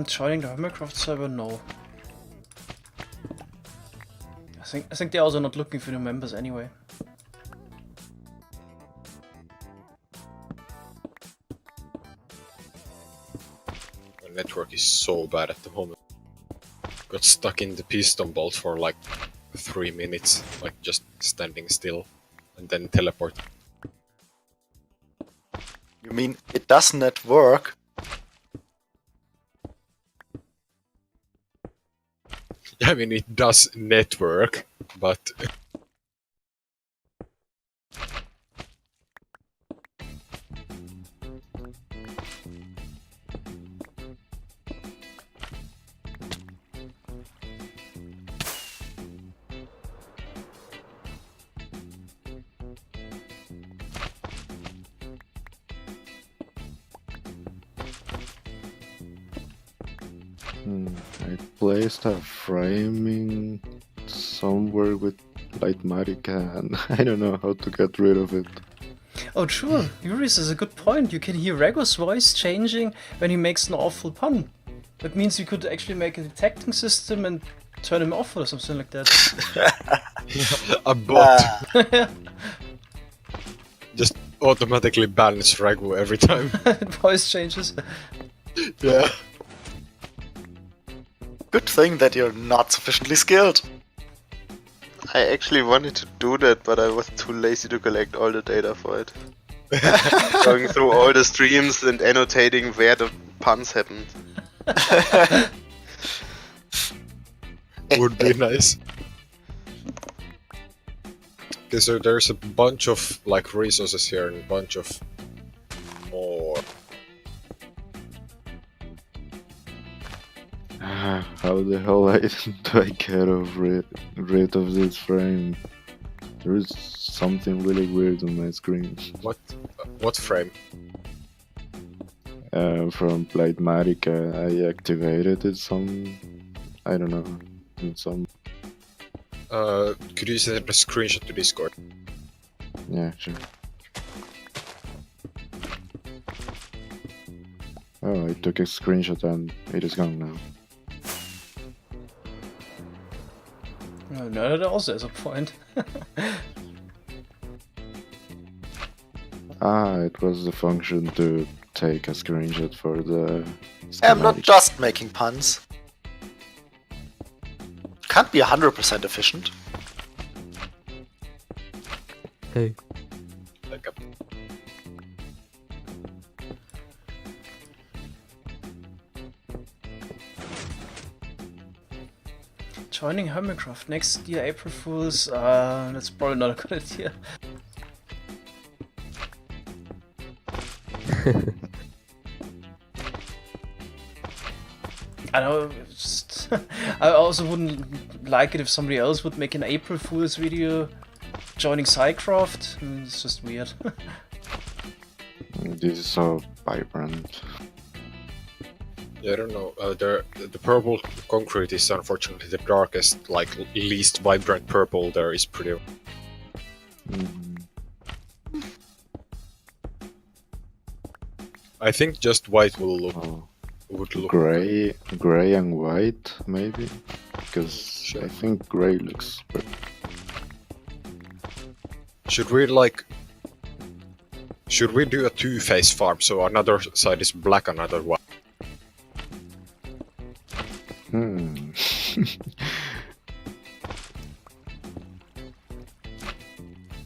Joining the SciCraft server? No. I think they're also not looking for new members anyway. The network is so bad at the moment. Got stuck in the piston bolt for like 3 minutes, like just standing still, and then teleport. You mean it doesn't work? I mean, it does network, but... I placed a framing somewhere with Lightmatic and I don't know how to get rid of it. Oh, true. Yuris is a good point. You can hear Rego's voice changing when he makes an awful pun. That means you could actually make a detecting system and turn him off or something like that. a bot just automatically bans Regu every time. Voice changes. Yeah. Good thing that you're not sufficiently skilled. I actually wanted to do that, but I was too lazy to collect all the data for it. Going through all the streams and annotating where the puns happened. would be nice. Okay, so there's a bunch of like resources here and a bunch of more. How the hell do I get rid of this frame? There is something really weird on my screen. What frame? From Playmatic, I activated it I don't know, in some. Could you send a screenshot to Discord? Yeah, sure. Oh, I took a screenshot and it is gone now. No, that also is a point. It was the function to take a screenshot for the I'm not schematic. just making puns. Can't be 100% efficient. Hey, Like Joining Hermitcraft next year, April Fools. That's probably not a good idea. I know. Just I also wouldn't like it if somebody else would make an April Fool's video joining SciCraft. It's just weird. This is so vibrant. Yeah, I don't know. The purple concrete is unfortunately the darkest, like least vibrant purple there is pretty. Mhm. I think just white will look Oh, would look gray and white, maybe? Because Sure. I think gray looks better. Should we do a two-phase farm so another side is black, another white? Hmm.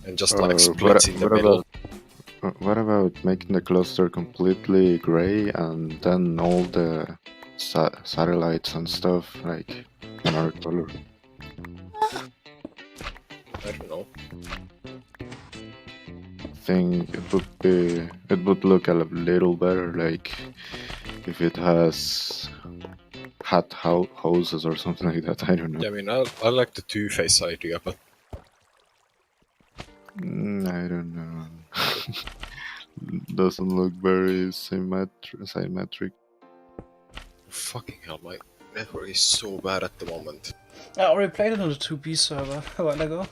And just like splits in the what middle? What about making the cluster completely gray and then all the satellites and stuff like another color? I don't know. Think it would look a little better, like if it has hat houses or something like that. I don't know. Yeah, I mean, I like the two-phase idea, but I don't know. Doesn't look very symmetric. fucking hell, my network is so bad at the moment. I already played it on the 2B server a while ago.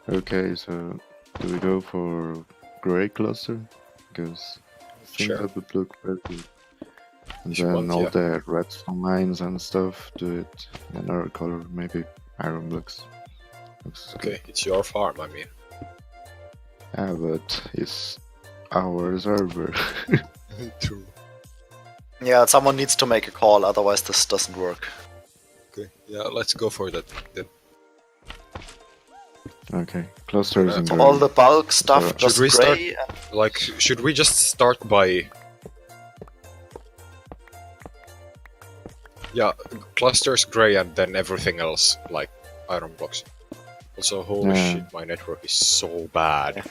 Okay, so do we go for gray cluster? Because I think Sure. that would look very good. And If you then want, all yeah. the redstone lines and stuff, do it in another color, maybe iron blocks. Looks good. Okay, it's your farm, I mean. Yeah, but it's our server. True. Yeah, someone needs to make a call, otherwise this doesn't work. Okay, yeah, let's go for that then. Okay, clusters in For gray. all the bulk stuff, Should just we start- gray. Like, should we just start by... Yeah, clusters gray and then everything else, like iron blocks. Also, holy Yeah. shit, my network is so bad.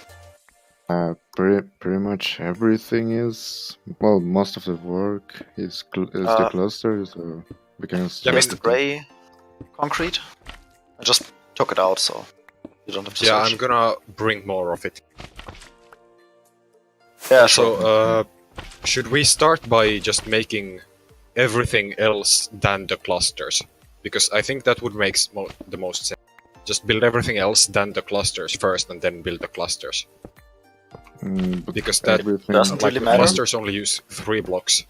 Pretty much everything is, well, most of the work is the cluster, so we can Yeah, I start Here's mean- the gray concrete. I just took it out, so you don't have to Yeah, search. I'm gonna bring more of it. Yeah, So, sure. should we start by just making everything else than the clusters? Because I think that would make the most sense. Just build everything else than the clusters first and then build the clusters. But Because that everything, doesn't like, really matter. clusters only use 3 blocks.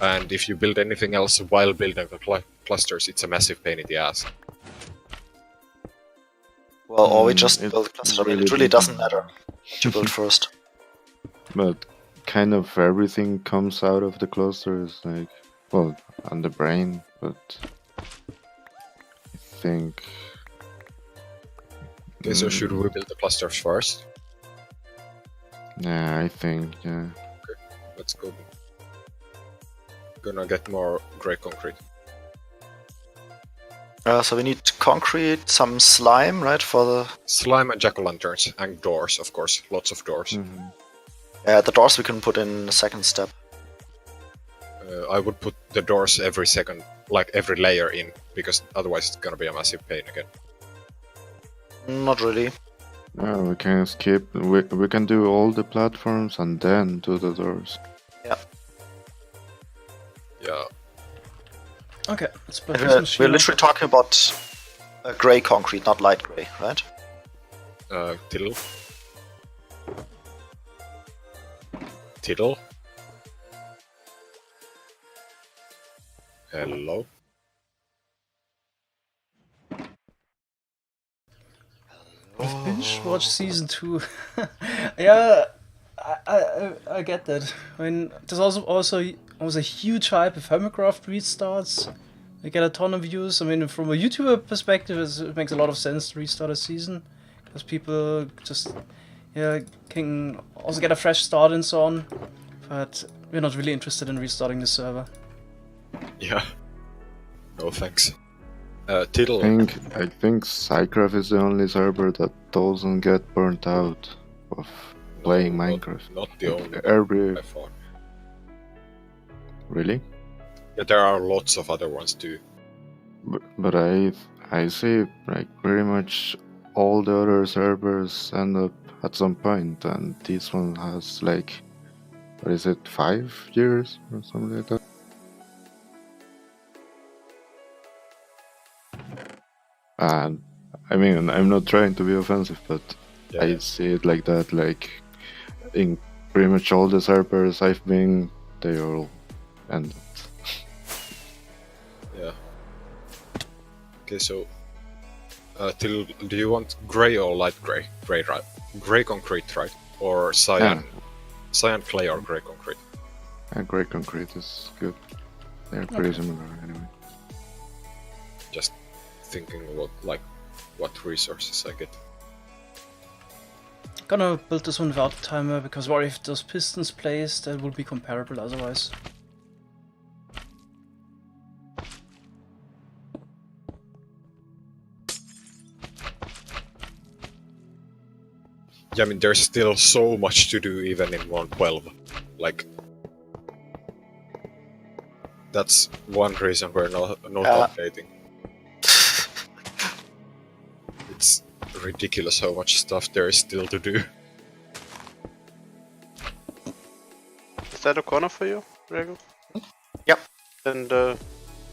And if you build anything else while building the clusters, it's a massive pain in the ass. Well, or we just it build clusters. I mean, it really really doesn't depends. matter what you build first. But kind of everything comes out of the clusters, like, well, on the brain, but I think... Okay, so should we build the clusters first? Yeah, I think, yeah. Let's go. Gonna get more grey concrete. So we need concrete, some slime, right? For the Slime and jack-o'-lanterns, and doors, of course. Lots of doors. Mhm. the doors we can put in the second step. I would put the doors every second, like every layer in, because otherwise it's gonna be a massive pain again. Not really. Yeah, we can skip, we can do all the platforms and then do the doors. Yeah. Okay, let's build And this we're machine. literally talking about grey concrete, not light grey, right? Tiddle. Tiddle. Hello. I've binge watched season 2. Yeah, I get that. I mean, there's also a huge hype if Hermitcraft restarts. They get a ton of views. I mean, from a YouTuber perspective, it makes a lot of sense to restart a season because people just can also get a fresh start and so on. But we're not really interested in restarting the server. Yeah. No thanks. Tiddle. I think SciCraft is the only server that doesn't get burnt out of playing No, Minecraft. Not the only Every... by far. Really? Yeah, there are lots of other ones too. But I see like pretty much all the other servers end up at some point, and this one has like, what is it, 5 years or something like that? And I mean, I'm not trying to be offensive, but Yeah, I see it like that. Like in pretty much all the servers I've been, they all ended. yeah. Okay, so Tiddle, do you want grey or light grey? Grey, right? Grey concrete, right? Or cyan? Cyan clay or grey concrete? And grey concrete is good. They're pretty similar anyway. Just thinking about like what resources I get. Gonna build this one without a timer because what if those pistons placed, that will be comparable otherwise. Yeah, I mean, there's still so much to do even in 1.12. Like, that's one reason we're not updating. It's ridiculous how much stuff there is still to do. Is that a corner for you, Rego? Yep. And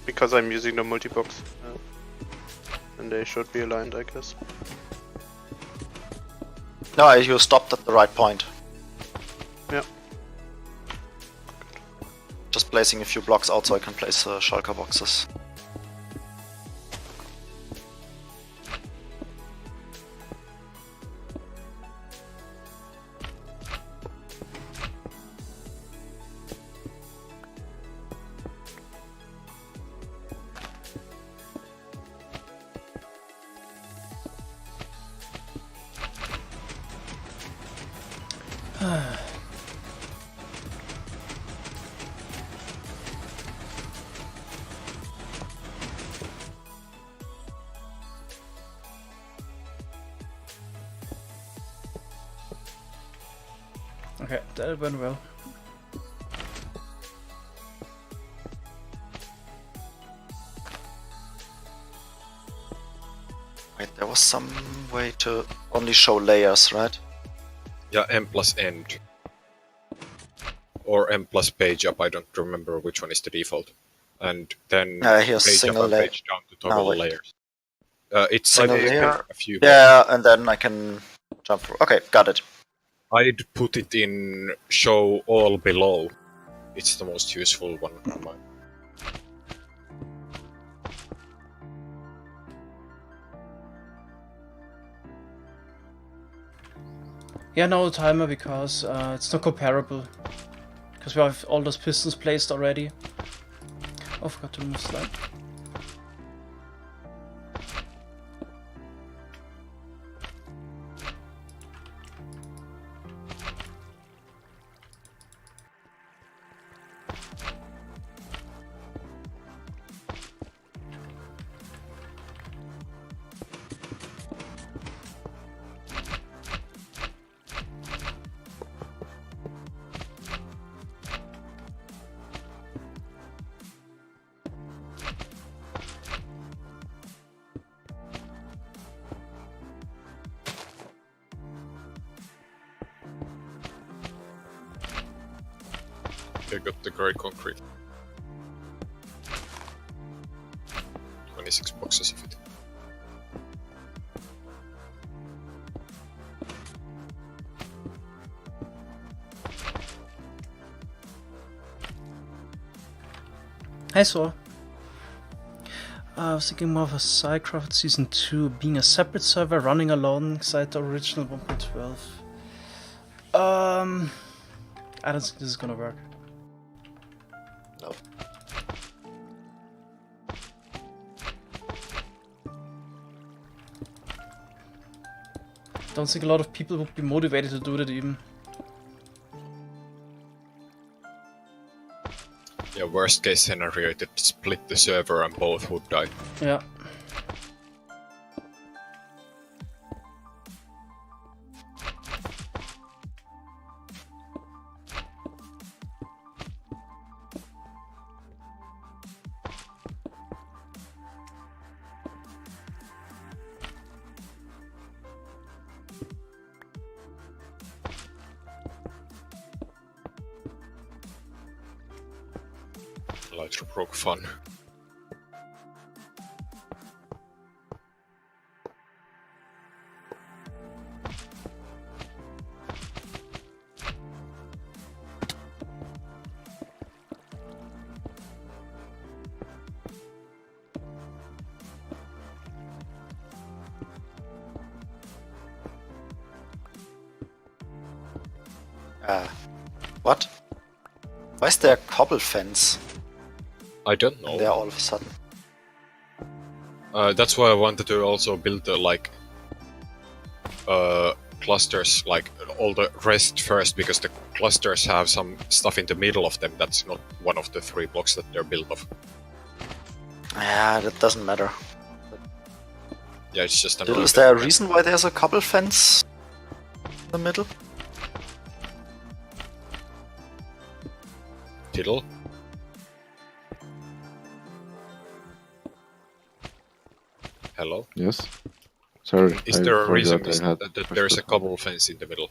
because I'm using the multi-box, and they should be aligned, I guess. No, you stopped at the right point. Yeah. Just placing a few blocks out so I can place shulker boxes. Okay, that went well. Wait, there was some way to only show layers, right? Yeah, M plus end. Or M plus page up, I don't remember which one is the default. And then Here's page single up and layer. page down to toggle wait. layers. It's Single like layer. a few. Yeah, and then I can jump through. Okay, got it. I'd put it in show all below. It's the most useful one on mine. Yeah, no timer because it's not comparable. Because we have all those pistons placed already. Oh, forgot to move slide. They got the grey concrete. 26 boxes of it. I saw. I was thinking more of a SciCraft Season 2 being a separate server running alongside the original 1.12. I don't think this is gonna work. No. Don't think a lot of people would be motivated to do that even. Yeah, worst case scenario, it would split the server and both would die. Yeah. Elytra broke fun. What? Why is there a cobble fence I don't know. there all of a sudden? That's why I wanted to also build the clusters, like all the rest first, because the clusters have some stuff in the middle of them that's not one of the 3 blocks that they're built of. Yeah, that doesn't matter. Yeah, it's just a Is there a reason why there's a cobble fence in the middle? Tiddle? Hello? Yes? Sorry. Is I there a reason forgot I had that there's a cobble fence in the middle?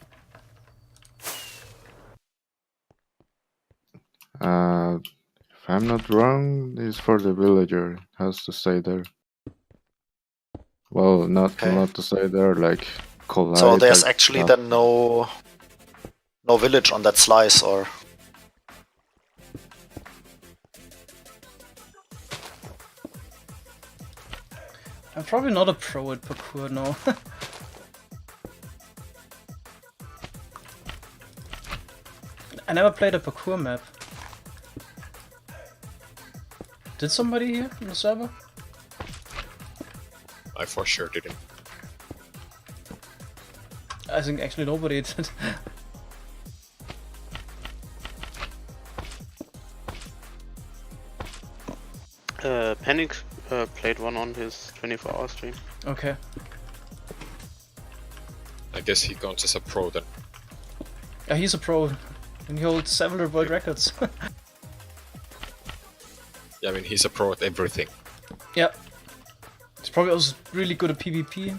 If I'm not wrong, it's for the villager. It has to stay there. Well, not to stay there, like collide. So there's like actually that. then no village on that slice, or I'm probably not a pro at parkour, no. I never played a parkour map. Did somebody here in the server? I for sure didn't. I think actually nobody did. Panic played one on his 24-hour stream. Okay. I guess he counts as a pro then. Yeah, he's a pro. And he holds several world records. Yeah, I mean, he's a pro at everything. Yeah. He's probably also really good at PvP.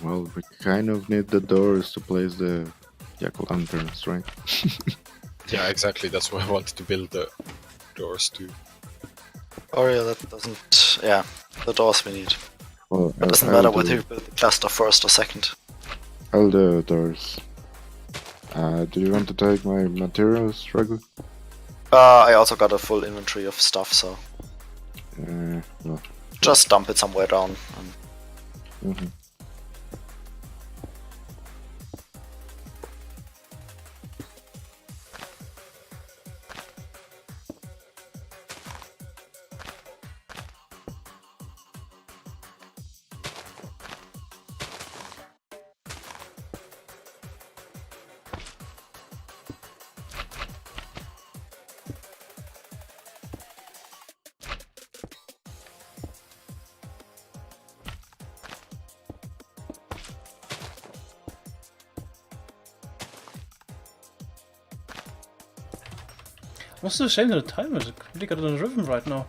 Well, we kind of need the doors to place the jack-o'-lanterns, right? Yeah, exactly. That's why I wanted to build the doors too. oh yeah, that doesn't. Yeah, the doors we need. Well, It doesn't matter whether you build the cluster first or second. I'll do doors. Do you want to take my materials, Ragu? I also got a full inventory of stuff, so No. just dump it somewhere down. Mm-hmm. What's the shame of the time? Is really got it on a rhythm right now.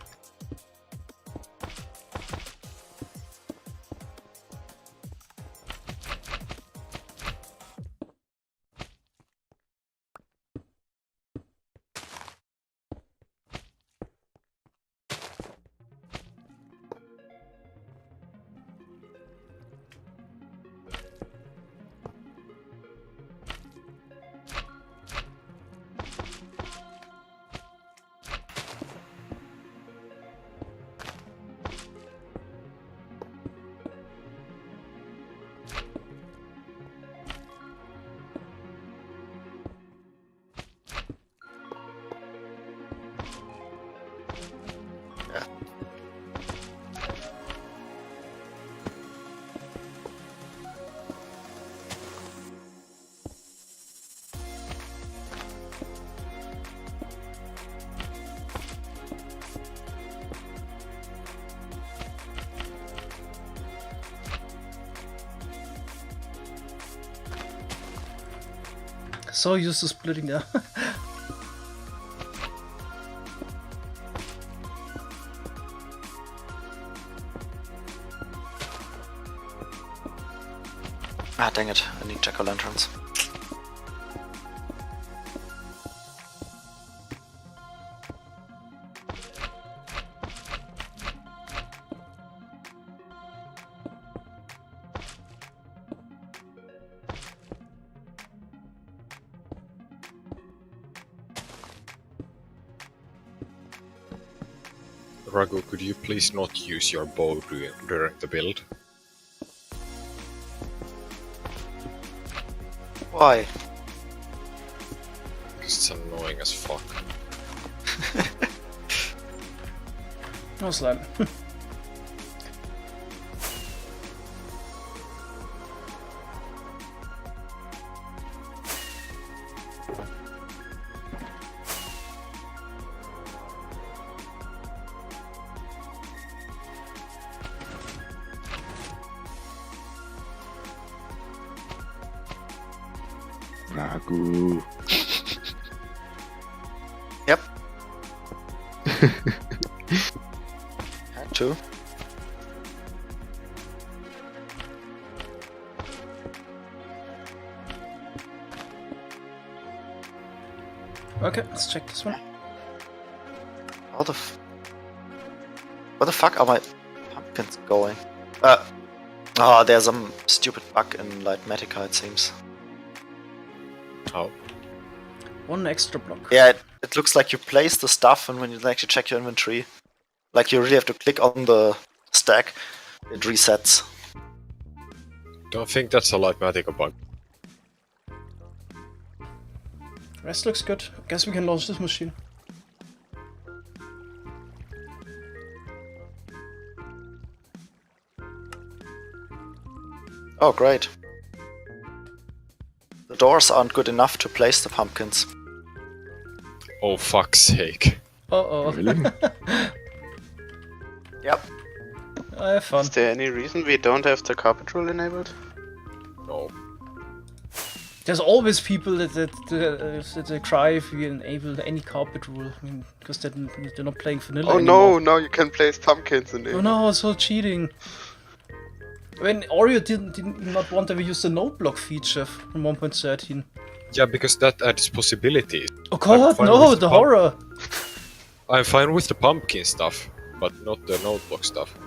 So used to splitting there. Ah, dang it, I need jack-o'-lanterns. Ragu, could you please not use your bow during the build? Why? Because it's annoying as fuck. No slime. Ragu. Yep. Had to. Okay, let's check this one. How the where the fuck are my pumpkins going? Oh, there's some stupid bug in Lightmatica, it seems. Oh. One extra block. Yeah, it looks like you place the stuff, and when you actually check your inventory, like you really have to click on the stack, it resets. Don't think that's a Lightmatica bug. Rest looks good. Guess we can launch this machine. Oh, great. The doors aren't good enough to place the pumpkins. Oh fuck's sake. Uh-oh. Really? Yep. I have fun. Is there any reason we don't have the carpet rule enabled? No. There's always people that cry if we enable any carpet rule. I mean, because they're not playing vanilla Oh anymore. no, now you can place pumpkins in it. Oh no, so cheating. When Oreo did not want to use the node block feature from 1.13. Yeah, because that adds possibilities. Oh god, fine no, with the the horror! I'm fine with the pumpkin stuff, but not the notebook stuff.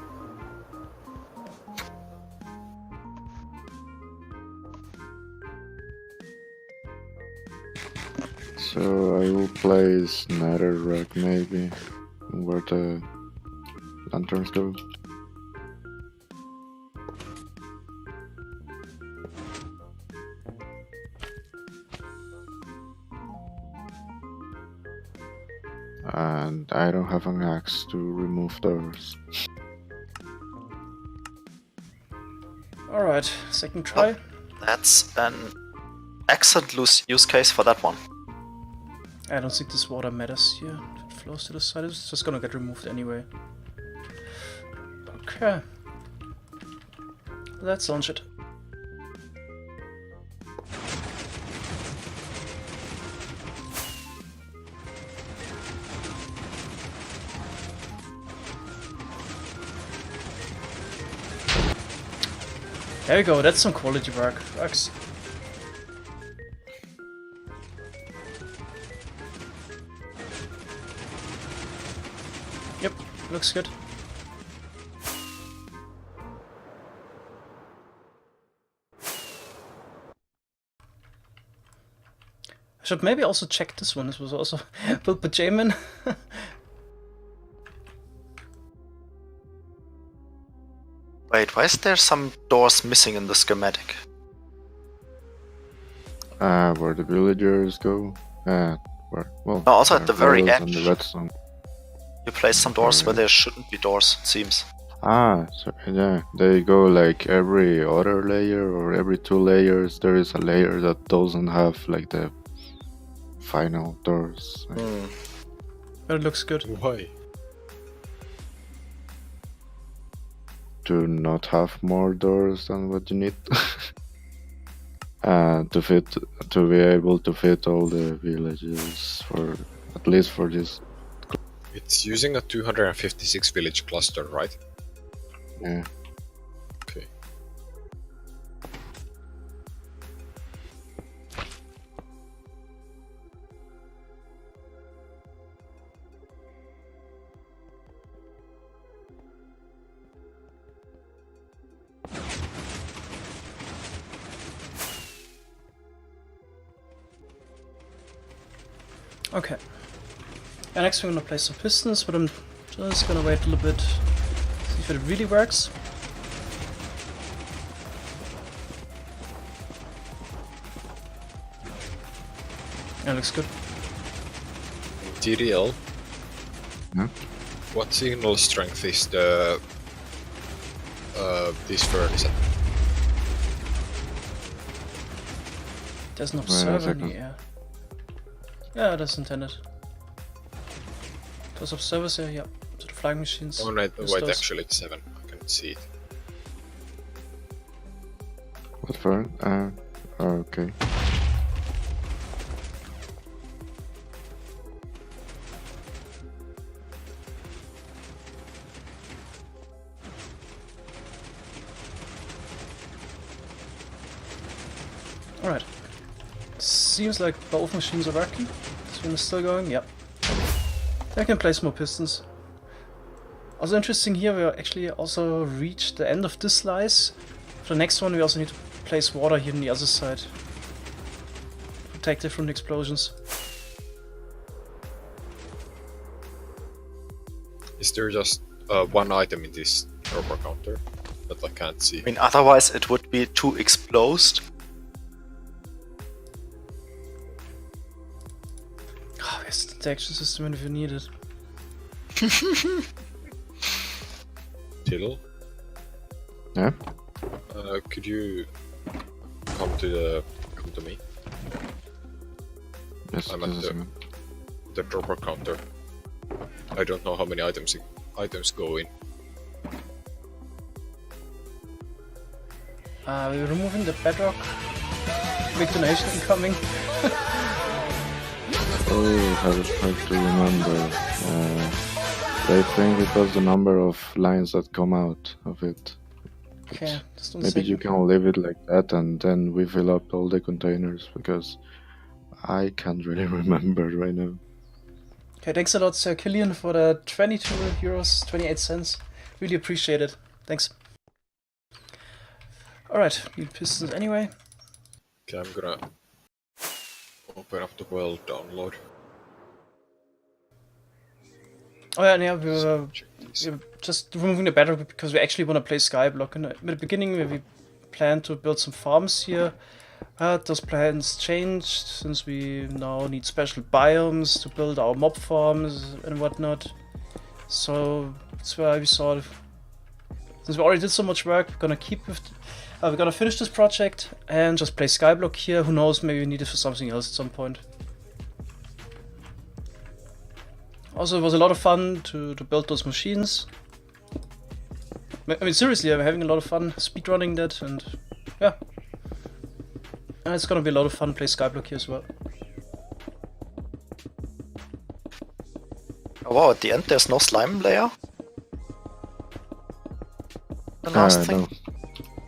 So I will place nether rack maybe, where the lanterns go. And I don't have an axe to remove doors. Alright, second try. That's an excellent use case for that one. I don't think this water matters here. If it flows to the side, it's just gonna get removed anyway. Okay. Let's launch it. There we go, that's some quality work. Works. Yep, looks good. I should maybe also check this one. This was also built by Jamin. Wait, why is there some doors missing in the schematic? Where the villagers go. Where? Well. No, also at the very arrows and edge. the redstone. You place some doors where there shouldn't be doors, it seems. So yeah, they go like every other layer or every 2 layers. There is a layer that doesn't have like the final doors. But it looks good. Why? To not have more doors than what you need. To be able to fit all the villages for at least for this. It's using a 256 village cluster, right? Yeah. Okay. Okay. And next we're gonna place some pistons, but I'm just gonna wait a little bit, see if it really works. That looks good. TDL. Yeah. What signal strength is the this furnace at? There's an a observer in second. the air. Yeah, that's intended. There's observers here, yeah. To the flying machines. Oh no, There's wait, those. actually it's 7. I can see it. What for? Okay. Alright. Seems like both machines are working. This one is still going, yep. I can place more pistons. Also interesting here, we actually also reached the end of this slice. For the next one we also need to place water here on the other side. Protect it from the explosions. Is there just one item in this turbo counter that I can't see? I mean, otherwise it would be too exposed. Oh, where's the detection system if you need it? Till? Yeah. Could you come to me? Yes. I'm Just at a second. the dropper counter. I don't know how many items go in. We're removing the bedrock. Big donation incoming. Oh, hard to remember. I think it was the number of lines that come out of it. Okay, just one Maybe second. you can leave it like that and then we fill up all the containers because I can't really remember right now. Okay, thanks a lot, Sir Killian, for the 22 euros 28 cents. Really appreciate it. Thanks. Alright, need pistons anyway. Okay, I'm gonna... Open up the world download. Oh yeah, and yeah, we're Check these. just removing the Bedrock because we actually want to play Skyblock. In the beginning, we planned to build some farms here. Those plans changed since we now need special biomes to build our mob farms and whatnot. So that's why we thought, since we already did so much work, we're gonna finish this project and just play Skyblock here. Who knows, maybe we need it for something else at some point. Also, it was a lot of fun to build those machines. I mean, seriously, I'm having a lot of fun speedrunning that, and yeah. And it's gonna be a lot of fun to play Skyblock here as well. Oh wow, at the end there's no slime layer? The last thing?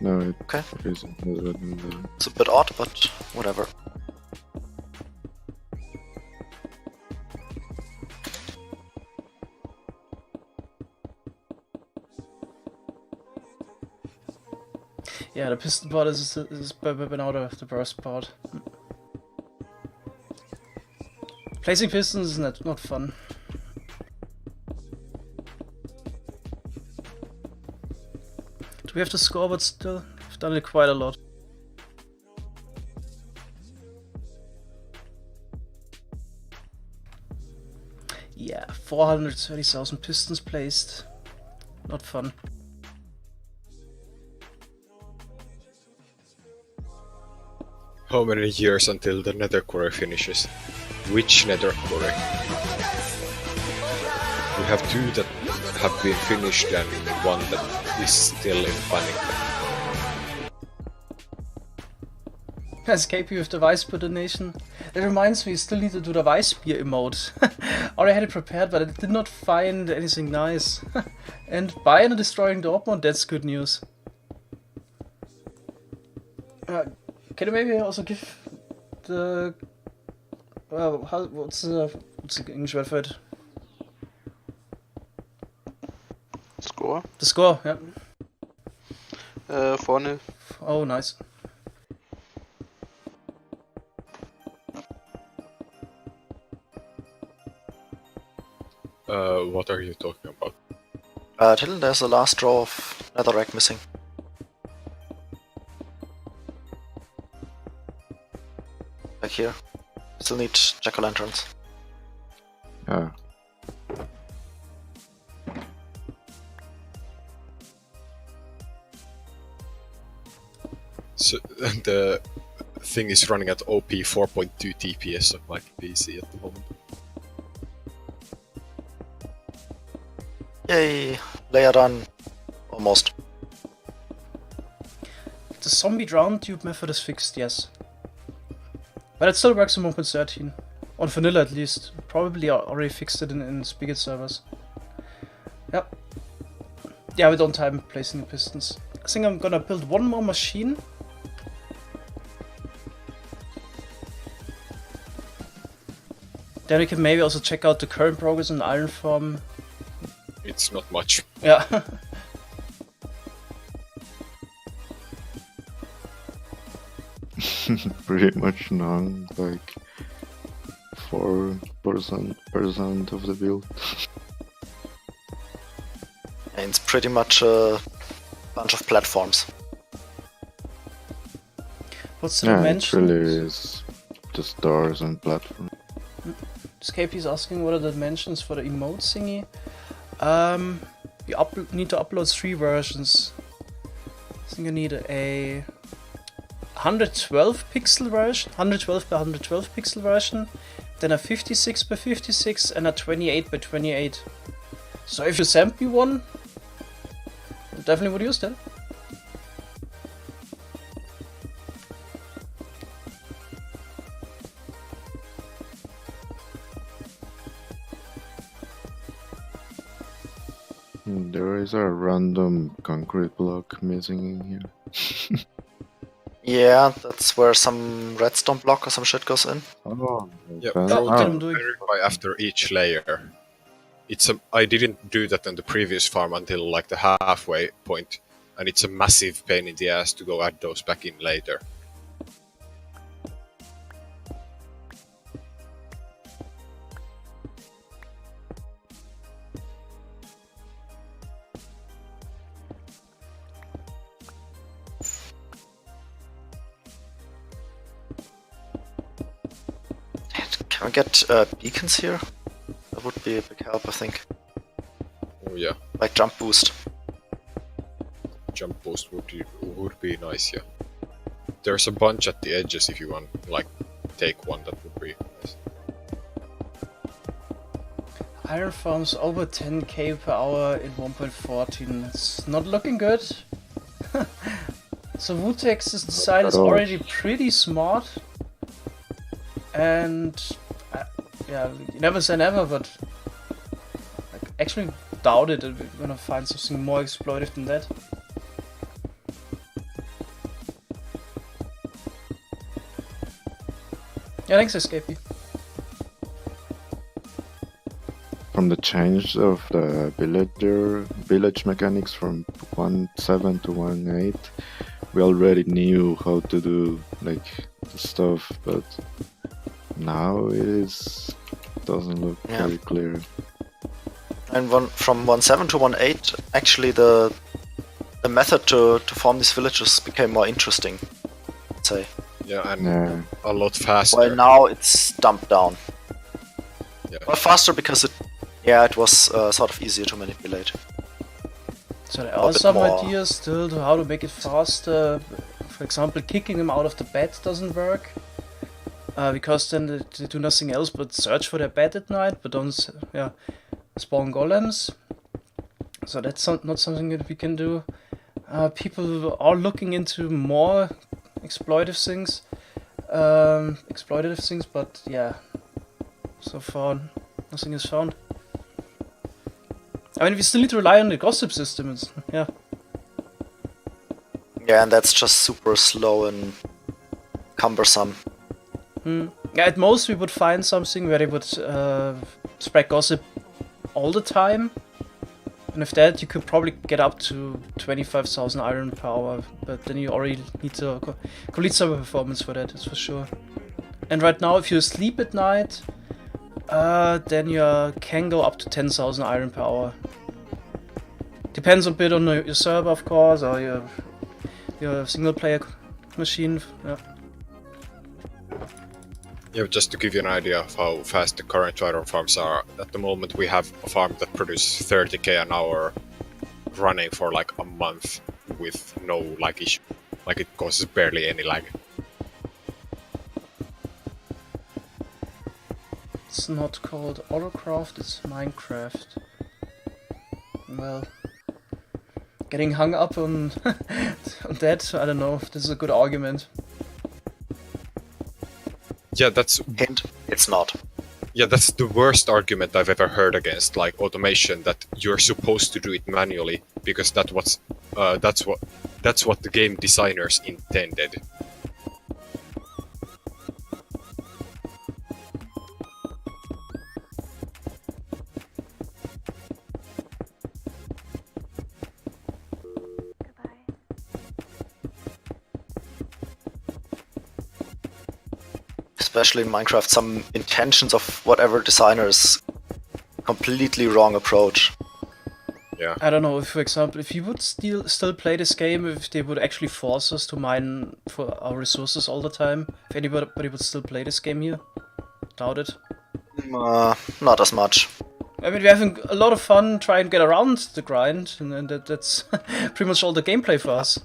No, it Okay. isn't. It's a bit odd, but whatever. Yeah, the piston part is been out of the worst part. Placing pistons is not fun. Do we have to score, but still? We've done it quite a lot. Yeah, 430,000 pistons placed. Not fun. How many years until the nether quarry finishes? Which nether quarry? We have two that have been finished and one that is still in planning. Escape with the Weissbier donation. That reminds me, you still need to do the Weissbier emote. Already had it prepared, but I did not find anything nice. And buying and destroying Dortmund, that's good news. Can you maybe also give the... what's the English word for it? Score? The score, yeah. 4-0. Oh, nice. What are you talking about? Till there's the last row of netherrack missing. Back here. Still need jack-o'-lanterns. Yeah. So the thing is running at OP 4.2 TPS on my PC at the moment. Yay! Layer done. Almost. The zombie drown tube method is fixed, yes. But it still works on 1.13. On vanilla at least. Probably already fixed it in Spigot servers. Yep. Yeah, we don't time placing the pistons. I think I'm gonna build one more machine. Then we can maybe also check out the current progress on the iron farm. It's not much. Yeah. Pretty much none, like 4% of the build. And it's pretty much a bunch of platforms. What's the Yeah, it dimension? really is just doors and platform. Escape is asking what are the dimensions for the emote thingy. You need to upload 3 versions. I think I need a 112 pixel version, 112 by 112 pixel version, then a 56 by 56 and a 28 by 28. So if you send me one, I definitely would use that. There is a random concrete block missing in here. Yeah, that's where some redstone block or some shit goes in. Oh, Yeah, okay. Oh, pro get tip, him doing. verify after each layer. I didn't do that on the previous farm until like the halfway point, and it's a massive pain in the ass to go add those back in later. Can we get beacons here? That would be a big help, I think. Oh yeah, Like jump boost. jump boost would be nice, yeah. There's a bunch at the edges if you want, like, take one, that would be nice. Iron farms over 10k per hour in 1.14. It's not looking good. So Vutex's design is already pretty smart. And yeah, you never say never, but I actually doubted that we're gonna find something more exploitive than that. Yeah, thanks, Escapee. From the change of the village mechanics from 1.7 to 1.8, we already knew how to do like the stuff, but now doesn't look very clear. And from 1.7 to 1.8, actually the method to form these villages became more interesting, I'd say. Yeah, and a lot faster. Well, now it's dumped down. Yeah. Well, faster because it was sort of easier to manipulate. So there are some ideas still to how to make it faster. For example, kicking them out of the bed doesn't work. Because then they do nothing else but search for their bed at night, but don't spawn golems. So that's not something that we can do. People are looking into more exploitative things, but yeah, so far nothing is found. I mean, we still need to rely on the gossip system. Yeah, and that's just super slow and cumbersome. Yeah, at most we would find something where they would spread gossip all the time. And with that, you could probably get up to 25,000 iron per hour, but then you already need to complete server performance for that, that's for sure. And right now, if you sleep at night, then you can go up to 10,000 iron per hour. Depends a bit on your server, of course, or your single-player machine. Yeah. Yeah, just to give you an idea of how fast the current iron farms are, at the moment we have a farm that produces 30k an hour running for like a month with no lag issue. Like it causes barely any lag. It's not called SciCraft, it's Minecraft. Well, getting hung up on, on that, I don't know if this is a good argument. Yeah, that's Hint, it's not. Yeah, that's the worst argument I've ever heard against like automation, that you're supposed to do it manually because that's what the game designers intended. Especially in Minecraft, some intentions of whatever designers completely wrong approach. Yeah. I don't know, if, for example, if you would still play this game, if they would actually force us to mine for our resources all the time, if anybody would still play this game here, doubt it. Not as much. I mean, we're having a lot of fun trying to get around the grind, and that's pretty much all the gameplay for us.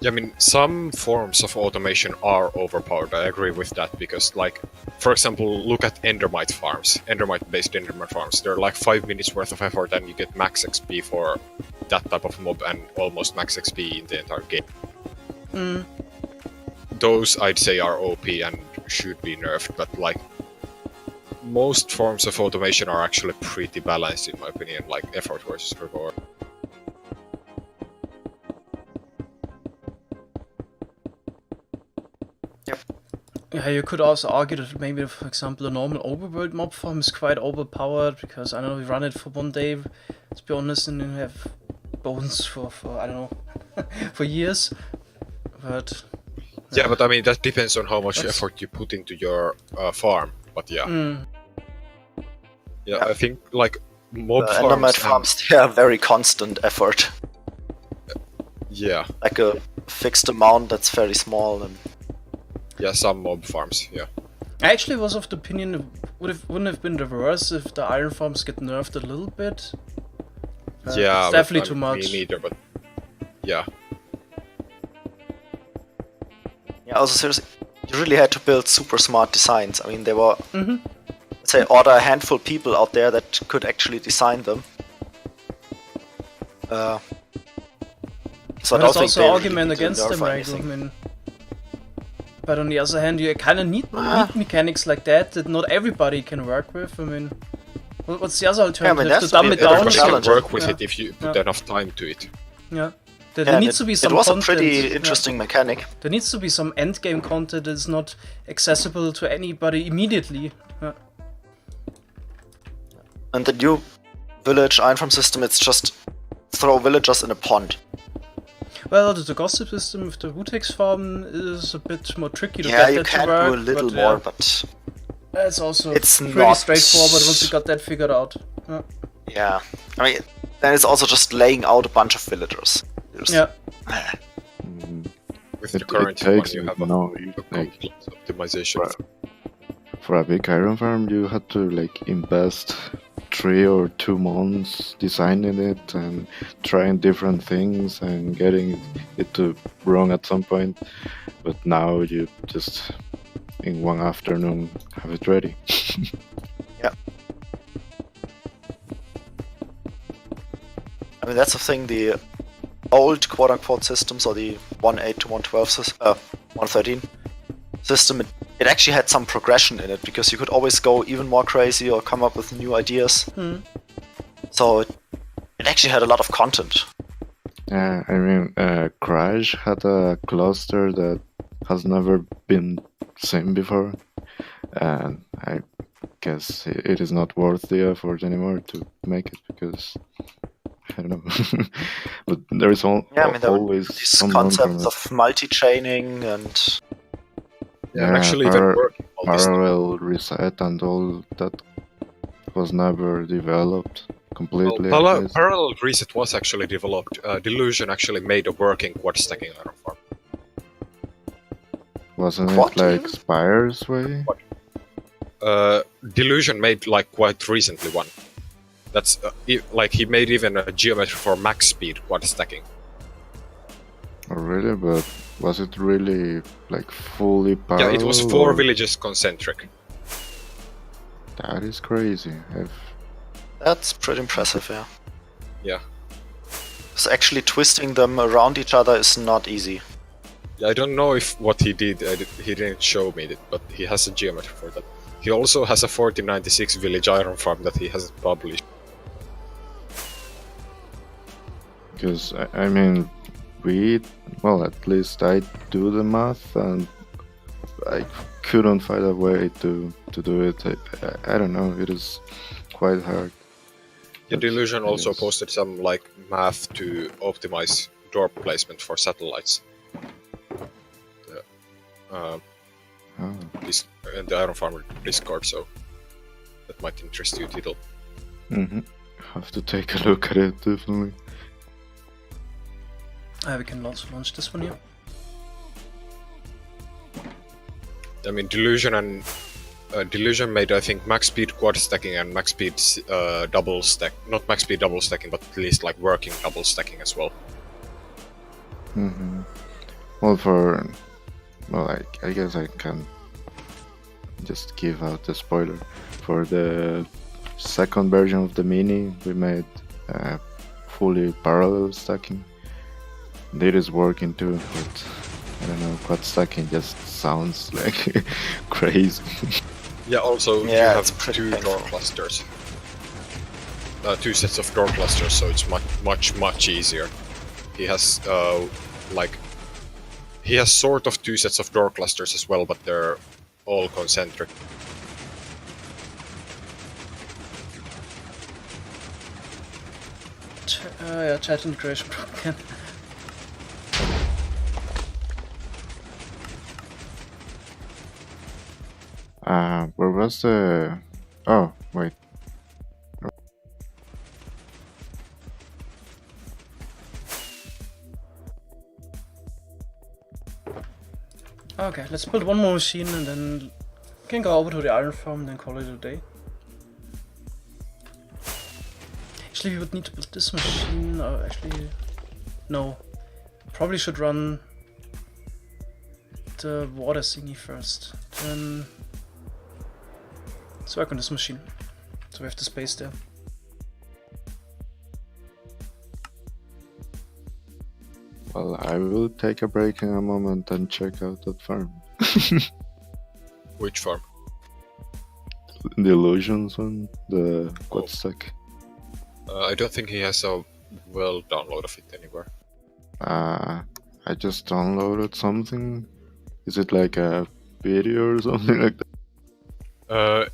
Yeah, I mean, some forms of automation are overpowered, I agree with that, because, like, for example, look at Endermite farms, Endermite-based Endermite farms. They're like 5 minutes worth of effort and you get max XP for that type of mob and almost max XP in the entire game. Those, I'd say, are OP and should be nerfed, but, like, most forms of automation are actually pretty balanced, in my opinion, like effort versus reward. Yeah, you could also argue that maybe, for example, a normal overworld mob farm is quite overpowered because I don't know, we run it for one day, to be honest, and then have bones for I don't know, for years. But Yeah, but I mean that depends on how much That's- effort you put into your farm. But yeah, mm, yeah, I think like mob The farms. Endermite farms, they are very constant effort. Yeah, Like a fixed amount that's very small and yeah, some mob farms. Yeah, I actually was of the opinion it wouldn't have been the worst if the iron farms get nerfed a little bit. yeah, it's but, definitely I too mean, much. Me neither, but yeah, yeah, also seriously, you really had to build super smart designs. I mean, there were, Mhm. let's say, order a handful of people out there that could actually design them. So I But don't there's think also they an really argument need to against nerf them, or right? I anything. mean, but on the other hand, you kind of need mechanics like that not everybody can work with. I mean, what's the other alternative? that's to dumb a it bit of a down? everybody can challenge. work with Yeah. it if you put Yeah. enough time to it. Yeah. Yeah, There needs to be some it was content. a pretty Yeah. interesting mechanic. There needs to be some endgame content that is not accessible to anybody immediately. Yeah. And the new village iron farm system, it's just throw villagers in a pond. Well, the gossip system with the Rutex farm is a bit more tricky to Yeah, get you that to can work. do a little but, more, yeah, but it's also it's pretty not- straightforward once you got that figured out. Yeah. yeah. I mean, then it's also just laying out a bunch of villagers. There's- Yeah. Mm, With the it current one, takes you have no, a like complex optimization. for a big iron farm, you had to like invest 3 or 2 months designing it and trying different things and getting it to run at some point. But now you just in one afternoon have it ready. I mean, that's the thing, the old quote-unquote systems, or the 1.8 to 1.13 system, it actually had some progression in it, because you could always go even more crazy or come up with new ideas. Hmm. So it actually had a lot of content. Yeah, I mean, Crash had a cluster that has never been seen before, and I guess it is not worth the effort anymore to make it because I don't know. But there is Yeah, I mean, there were always these some concepts non-permanent- of multi-chaining and Yeah, and actually even working all this stuff. parallel reset and all that was never developed completely. Well, at least. parallel reset was actually developed. Delusion actually made a working quad stacking iron farm. Wasn't What it like even? Spire's way? Delusion made like quite recently one. That's like he made even a geometry for max speed quad stacking. Oh, really? But was it really like fully parallel? Yeah, it was 4 or- villages concentric. That is crazy. that's pretty impressive, yeah. Yeah. So actually twisting them around each other is not easy. I don't know if what he did, he didn't show me it, but he has a geometry for that. He also has a 1496 village iron farm that he hasn't published. Because I mean, at least I do the math, and I couldn't find a way to do it. I don't know. It is quite hard. The Delusion also Yes. posted some like math to optimize door placement for satellites. Oh. The Iron Farmer Discord, so that might interest you, Tittle. Have to take a look at it, definitely. We can also launch this one here. I mean, Delusion and Delusion made, I think, max speed quad stacking and max speed double stack. Not max speed double stacking, but at least like working double stacking as well. Well, I guess I can just give out the spoiler. For the second version of the Mini, we made fully parallel stacking. It is working too, but I don't know, quad stacking just sounds like crazy. Yeah, also Yeah, you it's have pretty 2 painful. door clusters. 2 sets of door clusters, so it's much easier. He has he has sort of 2 sets of door clusters as well, but they're all concentric. Yeah, chat integration again. Where was the... Oh, wait. Okay, let's build one more machine and then we can go over to the iron farm and then call it a day. Actually, we would need to build this machine. Actually, no. Probably should run the water thingy first. Then let's work on this machine. So we have the space there. Well, I will take a break in a moment and check out that farm. Which farm? The illusions one, the quad stack. I don't think he has a well download of it anywhere. I just downloaded something. Is it like a video or something like that?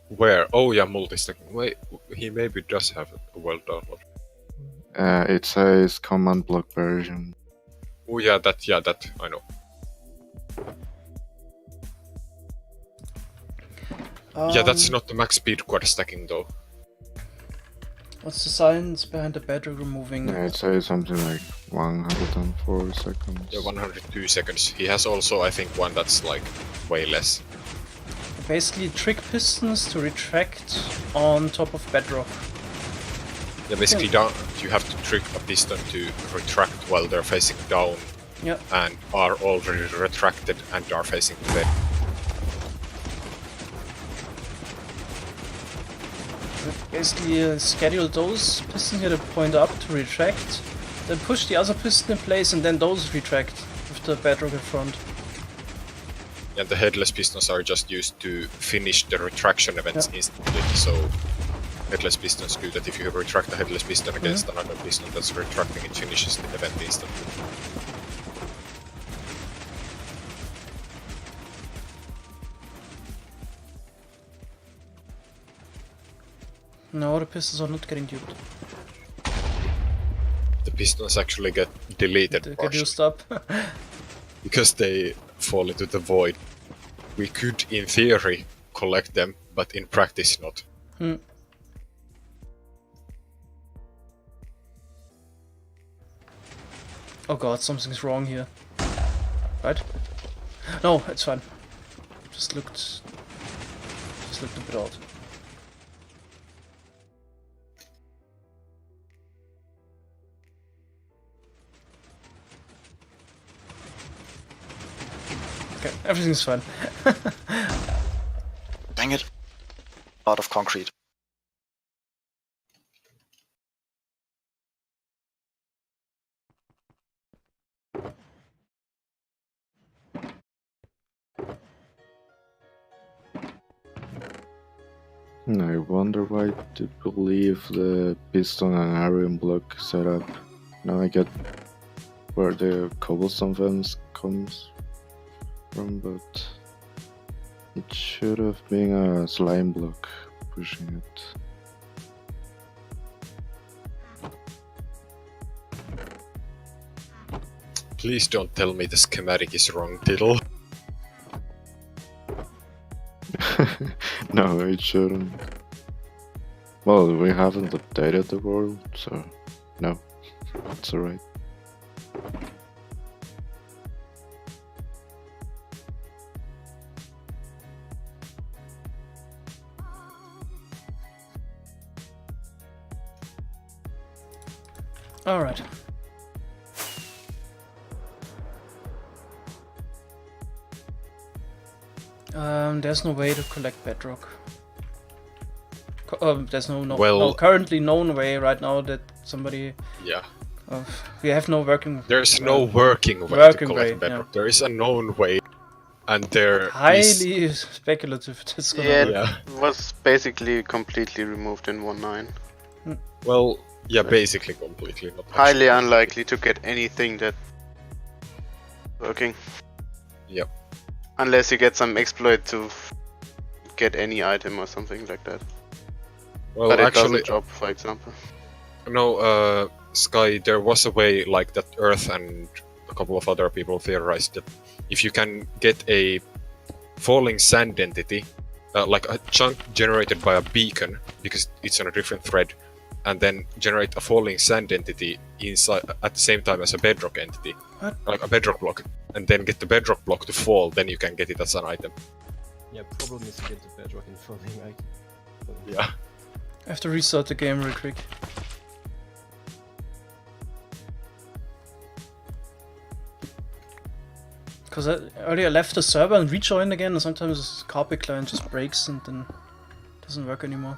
Where? Oh yeah, multi-stacking. Wait, he maybe does have a well download. It says command block version. Oh yeah, that I know. Yeah, that's not the max speed quad stacking though. What's the science behind the bedrock removing? Yeah, it says something like 104 seconds. Yeah, 102 seconds. He has also, I think, one that's like way less. Basically, trick pistons to retract on top of bedrock. Yeah, basically you have to trick a piston to retract while they're facing down. Yeah. And are already retracted and are facing the bed. Basically, schedule those pistons here to point up to retract, then push the other piston in place, and then those retract with the bedrock in front. And the headless pistons are just used to finish the retraction events instantly, so headless pistons do that. If you retract a headless piston against another piston that's retracting, it finishes the event instantly. No, the pistons are not getting duped. The pistons actually get deleted They get partially, used up. because they fall into the void. We could, in theory, collect them, but in practice not. Oh god, something's wrong here. Right? No, it's fine. Just looked a bit odd. Okay, everything's fine. Dang it. Out of concrete. I wonder why to believe the piston and iron block setup. Now I get where the cobblestone fence comes from, but it should have been a slime block pushing it. Please don't tell me the schematic is wrong, Diddle. No, it shouldn't. Well, we haven't updated the world, so no, it's alright. Alright. There's no way to collect bedrock. There's no currently known way right now that somebody. Yeah. We have no working. There's no working way to collect bedrock. Yeah. There is a known way, and there highly is... speculative. That's gonna Yeah, it was basically completely removed in 1.9. Well, yeah, basically completely. Not Highly unlikely to get anything that working. Yep. Unless you get some exploit to get any item or something like that. Well, But it actually, doesn't drop, for example. no, Sky, there was a way like that Earth and a couple of other people theorized that if you can get a falling sand entity, like a chunk generated by a beacon, because it's on a different thread, and then generate a falling sand entity inside at the same time as a bedrock entity, What? like a bedrock block, and then get the bedrock block to fall, then you can get it as an item. Yeah, problem is to get the bedrock in falling, right? Yeah. I have to restart the game real quick. Because earlier I left the server and rejoined again, and sometimes this copy client just breaks and then doesn't work anymore.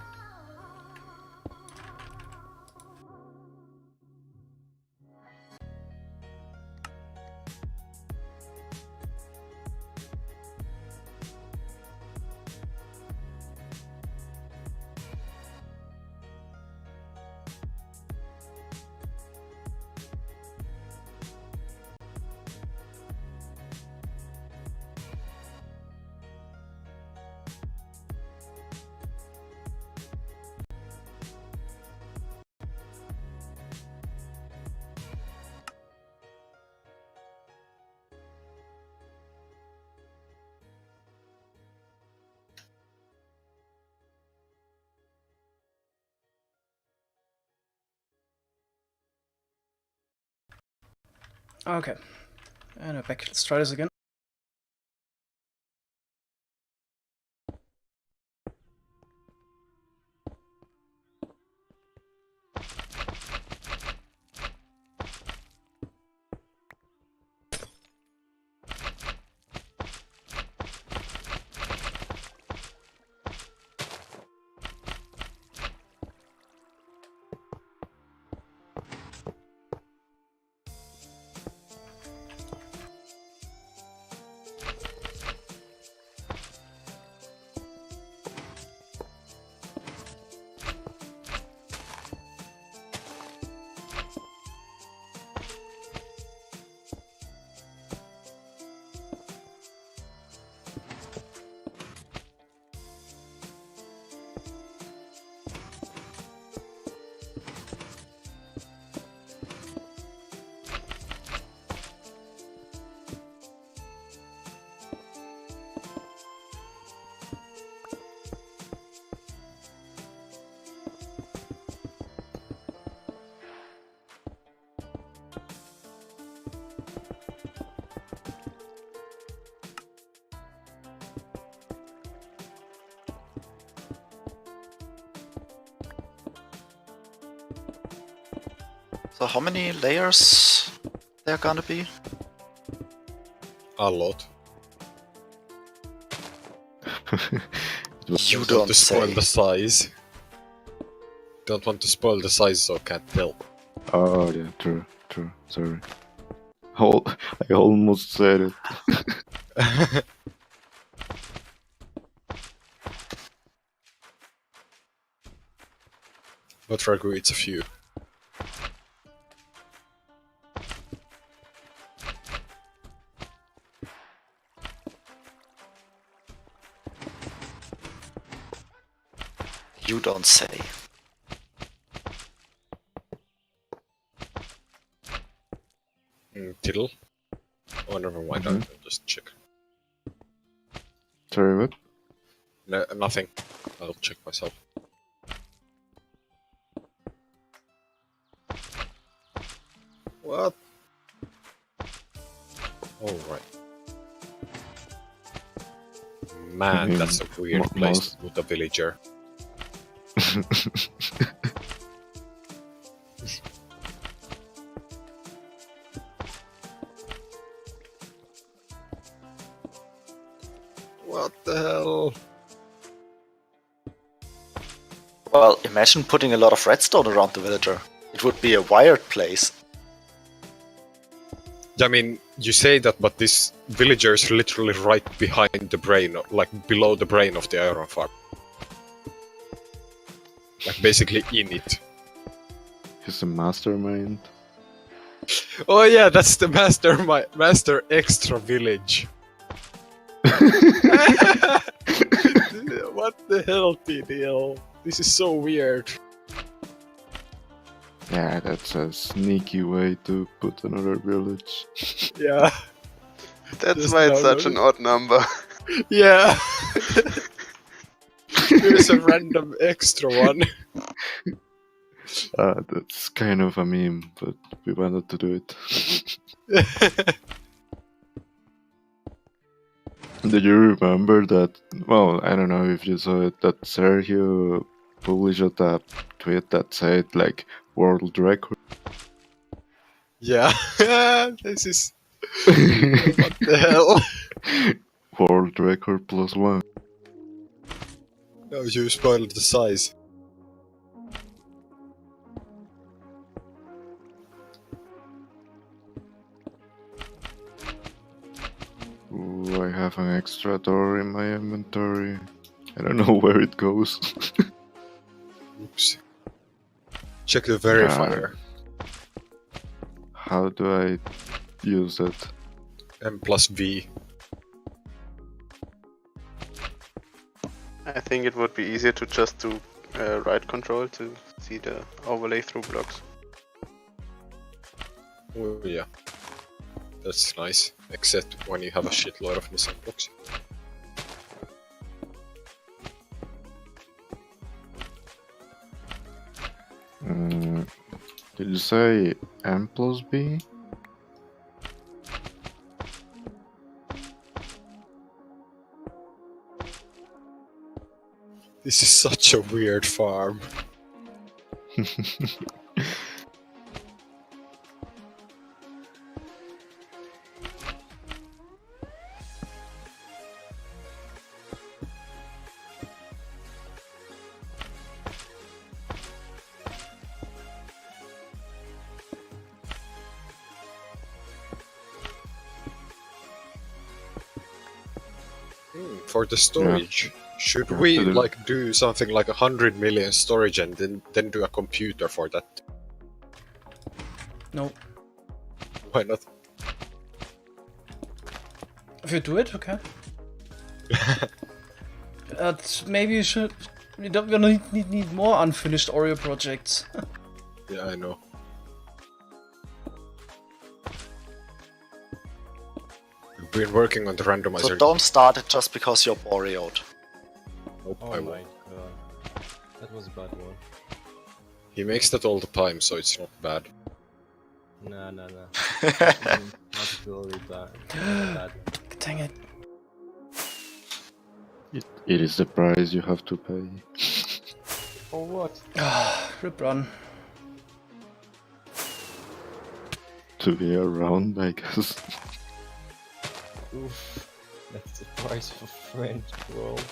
Okay, and we're back. Let's try this again. So how many layers there gonna be? A lot. You Want don't to spoil say. the size. Don't want to spoil the size, so can't tell. Oh yeah, true. Sorry. I almost said it. But Ragu, it's a few. You don't say. Tiddle? Oh, never mind, Mhm. I'll just check. Sorry, what? No, nothing. I'll check myself. What? Alright. Man, that's a weird place to put a villager. What the hell? Well, imagine putting a lot of redstone around the villager. It would be a wired place. I mean, you say that, but this villager is literally right behind the brain, like below the brain of the iron farm. Like basically in it. He's a mastermind. Oh yeah, that's the master extra village. What the hell, TDL? This is so weird. Yeah, that's a sneaky way to put another village. Yeah. That's Just why it's download such an it. odd number. Yeah. Here's a random extra one. That's kind of a meme, but we wanted to do it. Do you remember that? Well, I don't know if you saw it, that Sergio published a tweet that said, like, world record. Yeah. This is. What the hell? World record +1. No, you spoiled the size. Ooh, I have an extra door in my inventory. I don't know where it goes. Oops. Check the verifier. How do I use it? M+V. I think it would be easier to just do right control to see the overlay through blocks. Oh yeah. That's nice. Except when you have a shitload of missing blocks. Did you say M+B? This is such a weird farm. For the storage, should we to do- like do something like 100 million storage and then do a computer for that? No. Why not? If you do it, okay. Maybe you should. We don't. We need more unfinished Oreo projects. Yeah, I know. We've been working on the randomizer. So don't start it just because you're bored. Nope, Oh I my won't. god. That was a bad one. He makes that all the time, so it's not bad. Nah. Not really bad. Bad one. Dang it. It is the price you have to pay. For what? Rip run. To be around, I guess. Oof. That's the price for French world.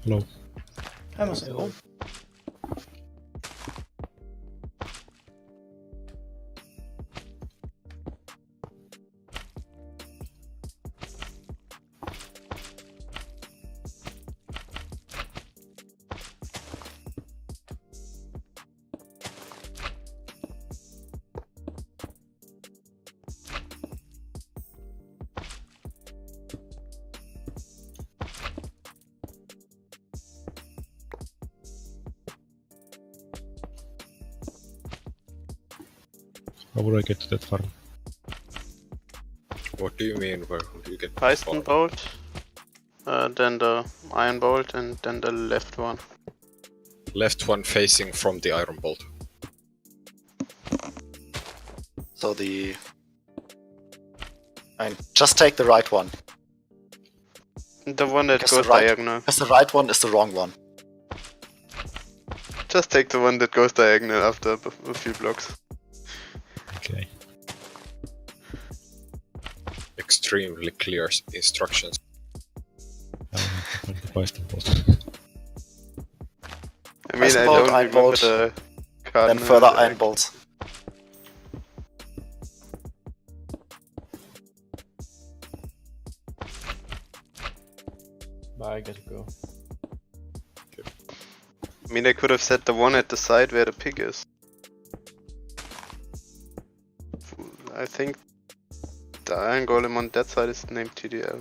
Hello. I must say, oh. How would I get to that farm? What do you mean? Where do you get the Piston farm? bolt, then the iron bolt, and then the left one. Left one facing from the iron bolt. So the And just take the right one. The one that Guess goes the right- diagonal. Because the right one is the wrong one. Just take the one that goes diagonal after a few blocks. Okay. Extremely clear instructions. Find the Python bolt. I mean, I Eisenbolt, don't remember Einbolt, the Then cardinal. further like- iron bolts. Bye, I gotta go. I mean, I could have set the one at the side where the pig is. I think the iron golem on that side is named TDL.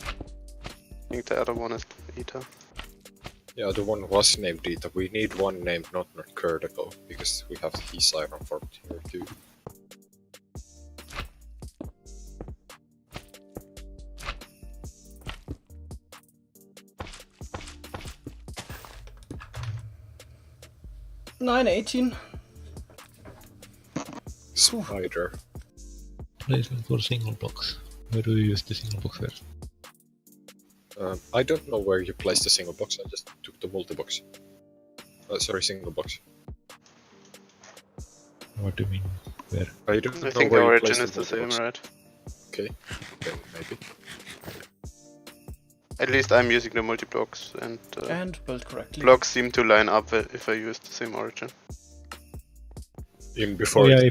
I think the other one is Eta. Yeah, the one was named Dita. We need one named not Kurdico, because we have his iron form here too. $9.18. Spider. Placement for single box. Where do you use the single box first? I don't know where you place the single box, I just took the multi-box. Sorry, single box. What do you mean? Where? I don't know I think where you origin place is the same, multi-box. right? Okay, then maybe. At least I'm using the multi-blocks, and And built correctly. blocks seem to line up if I use the same origin. In before yeah, it-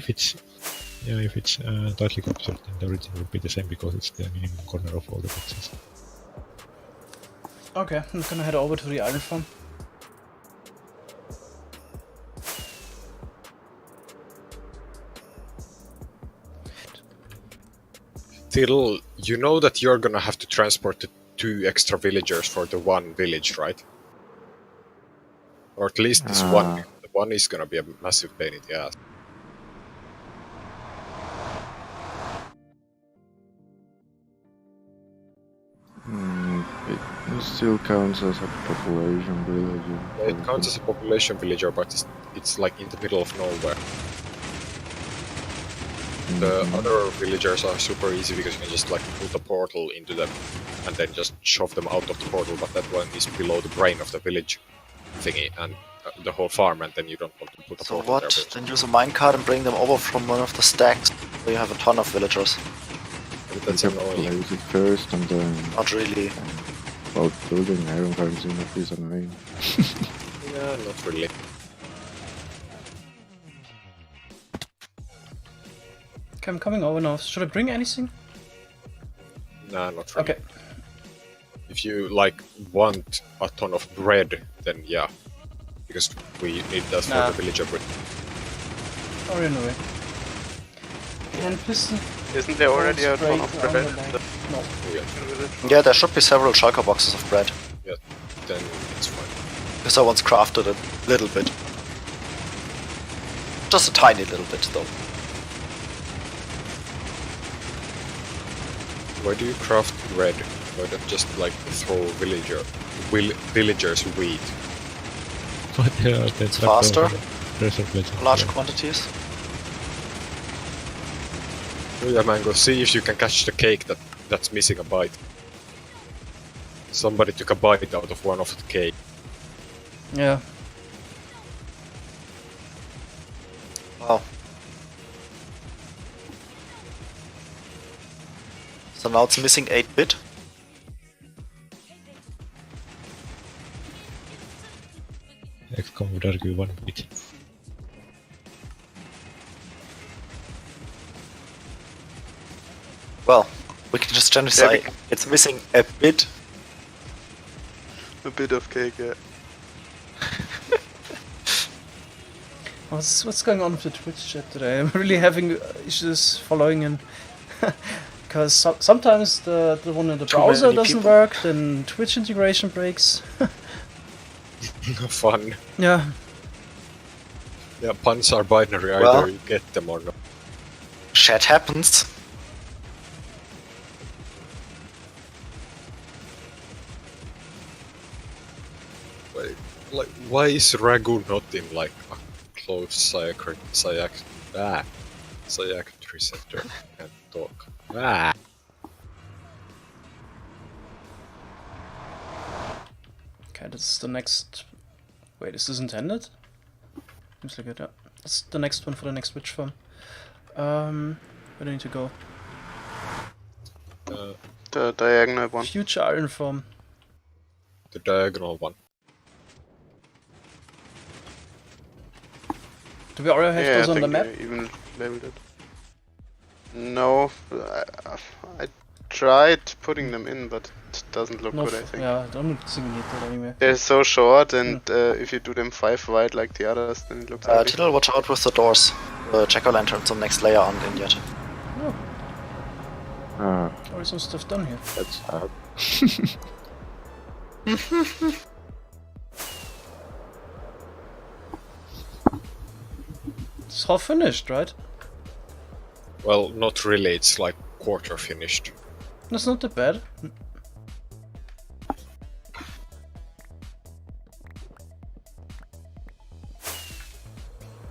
if it's tightly captured, then the origin will be the same because it's the minimum corner of all the boxes. Okay, I'm gonna head over to the iron farm. Till, you know that you're gonna have to transport the 2 extra villagers for the one village, right? Or at least this one. The one is gonna be a massive pain in the ass. It still counts as a population villager. It counts as a population villager, but it's like in the middle of nowhere. The other villagers are super easy because you can just like put a portal into them and then just shove them out of the portal, but that one is below the brain of the village thingy and the whole farm, and then you don't want to put a So portal what? there. Then use a minecart and bring them over from one of the stacks. So you have a ton of villagers. But that's You annoying. place it first and then Not really. about building iron farms in is annoying. Yeah, not really. Okay, I'm coming over now. Should I bring anything? Nah, not really. Okay. If you like want a ton of bread, then yeah. Because we need that Nah. for the villager bread. Or in a way. Hand piston. Isn't there already a ton of Straight bread? on the line. No. Yeah, Yeah, there should be several shulker boxes of bread. then it's fine. Because I once crafted a little bit. Just a tiny little bit, though. Why do you craft bread? Why not just like throw villagers wheat? But yeah, that's faster. Large Yeah. quantities. Oh yeah, Mango, see if you can catch the cake that's missing a bite. Somebody took a bite out of one of the cake. Yeah. Wow. So now it's missing 8-bit. XCOM would argue 1 bit. Well, we can just generally Yeah, say it's missing a bit. A bit of cake, yeah. What's going on with the Twitch chat today? I'm really having issues following in. Because sometimes the one in the Too browser many doesn't people. work, then Twitch integration breaks. Fun. Yeah. Yeah, puns are binary, either Well- you get them or not. Shit happens. Like, why is Ragu not in like a close psychiatry center? Can't talk. that's the next... Wait, is this intended? Seems like it, yeah. That's the next one for the next witch farm. Where do I need to go? The diagonal one. Future iron farm. The diagonal one. Do we already have Yeah, those I on the think map? I even labeled it. No, I tried putting them in, but it doesn't look No, good, I think. yeah, I don't think we need that anyway. They're so short, and if you do them 5 wide like the others, then it looks ugly. Tittle, watch out with the doors. The jack-o'-lanterns on next layer aren't in yet. Oh, Ah, already some stuff done here. that's sad. It's half finished, right? Well, not really, it's like quarter finished. That's not that bad.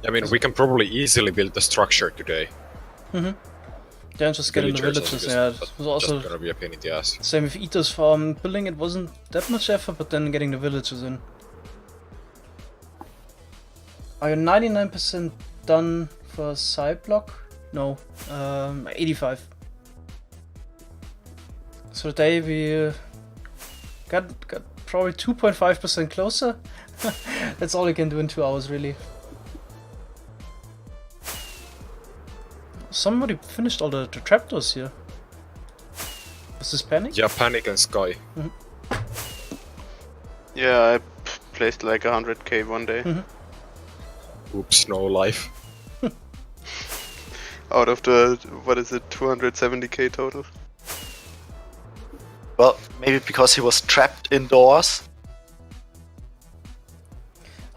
I mean, we can probably easily build the structure today. Then just get in the villages, yeah. It was also just gonna be a pain in the ass. same with Ito's farm. Building it wasn't that much effort, but then getting the villages in. Are you 99% done for block? No, 85. So today we got probably 2.5% closer. That's all you can do in 2 hours, really. Somebody finished all the trapdoors here. Was this Panic? Yeah, Panic and Sky. Yeah, I placed like 100k one day. Oops, no life. Out of the, what is it, 270k total? Well, maybe because he was trapped indoors.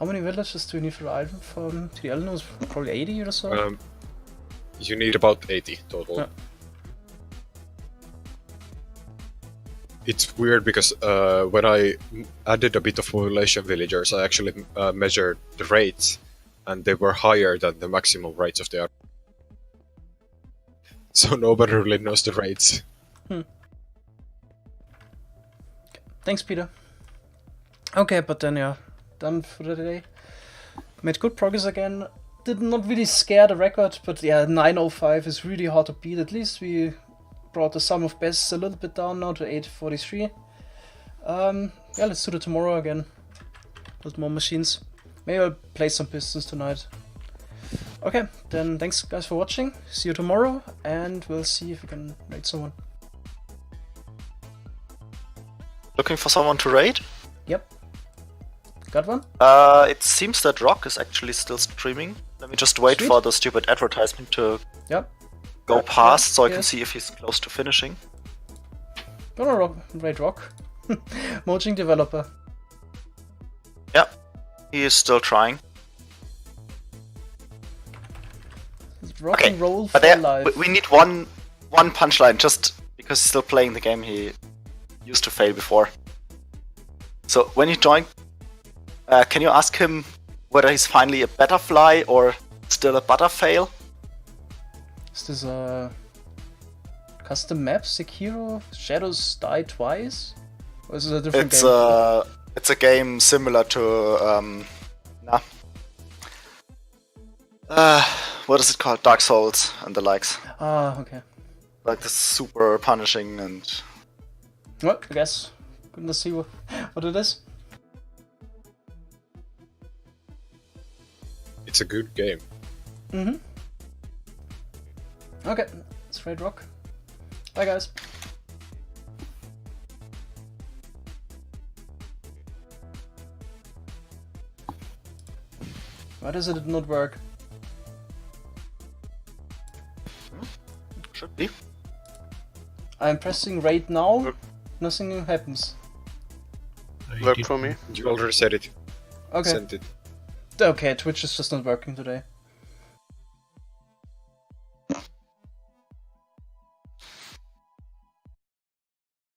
How many villages do you need for the item from TDL? No, it's probably 80 or so. You need about 80 total. Yeah. It's weird because when I added a bit of population villagers, I actually measured the rates, and they were higher than the maximum rates of the army. So nobody really knows the rates. Thanks, Peter. Okay, but then yeah, done for the day. Made good progress again. Did not really scare the record, but yeah, 905 is really hard to beat. At least we brought the sum of bests a little bit down now to 843. Yeah, let's do it tomorrow again. With more machines. Maybe I'll play some pistons tonight. Okay, then thanks guys for watching. See you tomorrow, and we'll see if we can raid someone. Looking for someone to raid? Yep. Got one? It seems that Rock is actually still streaming. Let me just wait Sweet. for the stupid advertisement to Yep. go past so I yeah. can see if he's close to finishing. Gonna raid Rock. Mojing developer. Yeah, he is still trying. Rock Okay, and roll but for there, life. we need one punchline just because he's still playing the game he used to fail before. So when he joined, can you ask him whether he's finally a butterfly or still a butterfail? Is this a custom map, Sekiro? Shadows die twice? Or is it a different game? It's a game similar to what is it called? Dark Souls and the likes. Ah, okay. Like this super punishing and Well, I guess. Couldn't see what it is. It's a good game. Okay, let's raid Rock. Bye guys. Why does it not work? should be. I'm pressing raid now, nothing happens. Worked for me. You already said it. Okay. Sent it. Okay, Twitch is just not working today.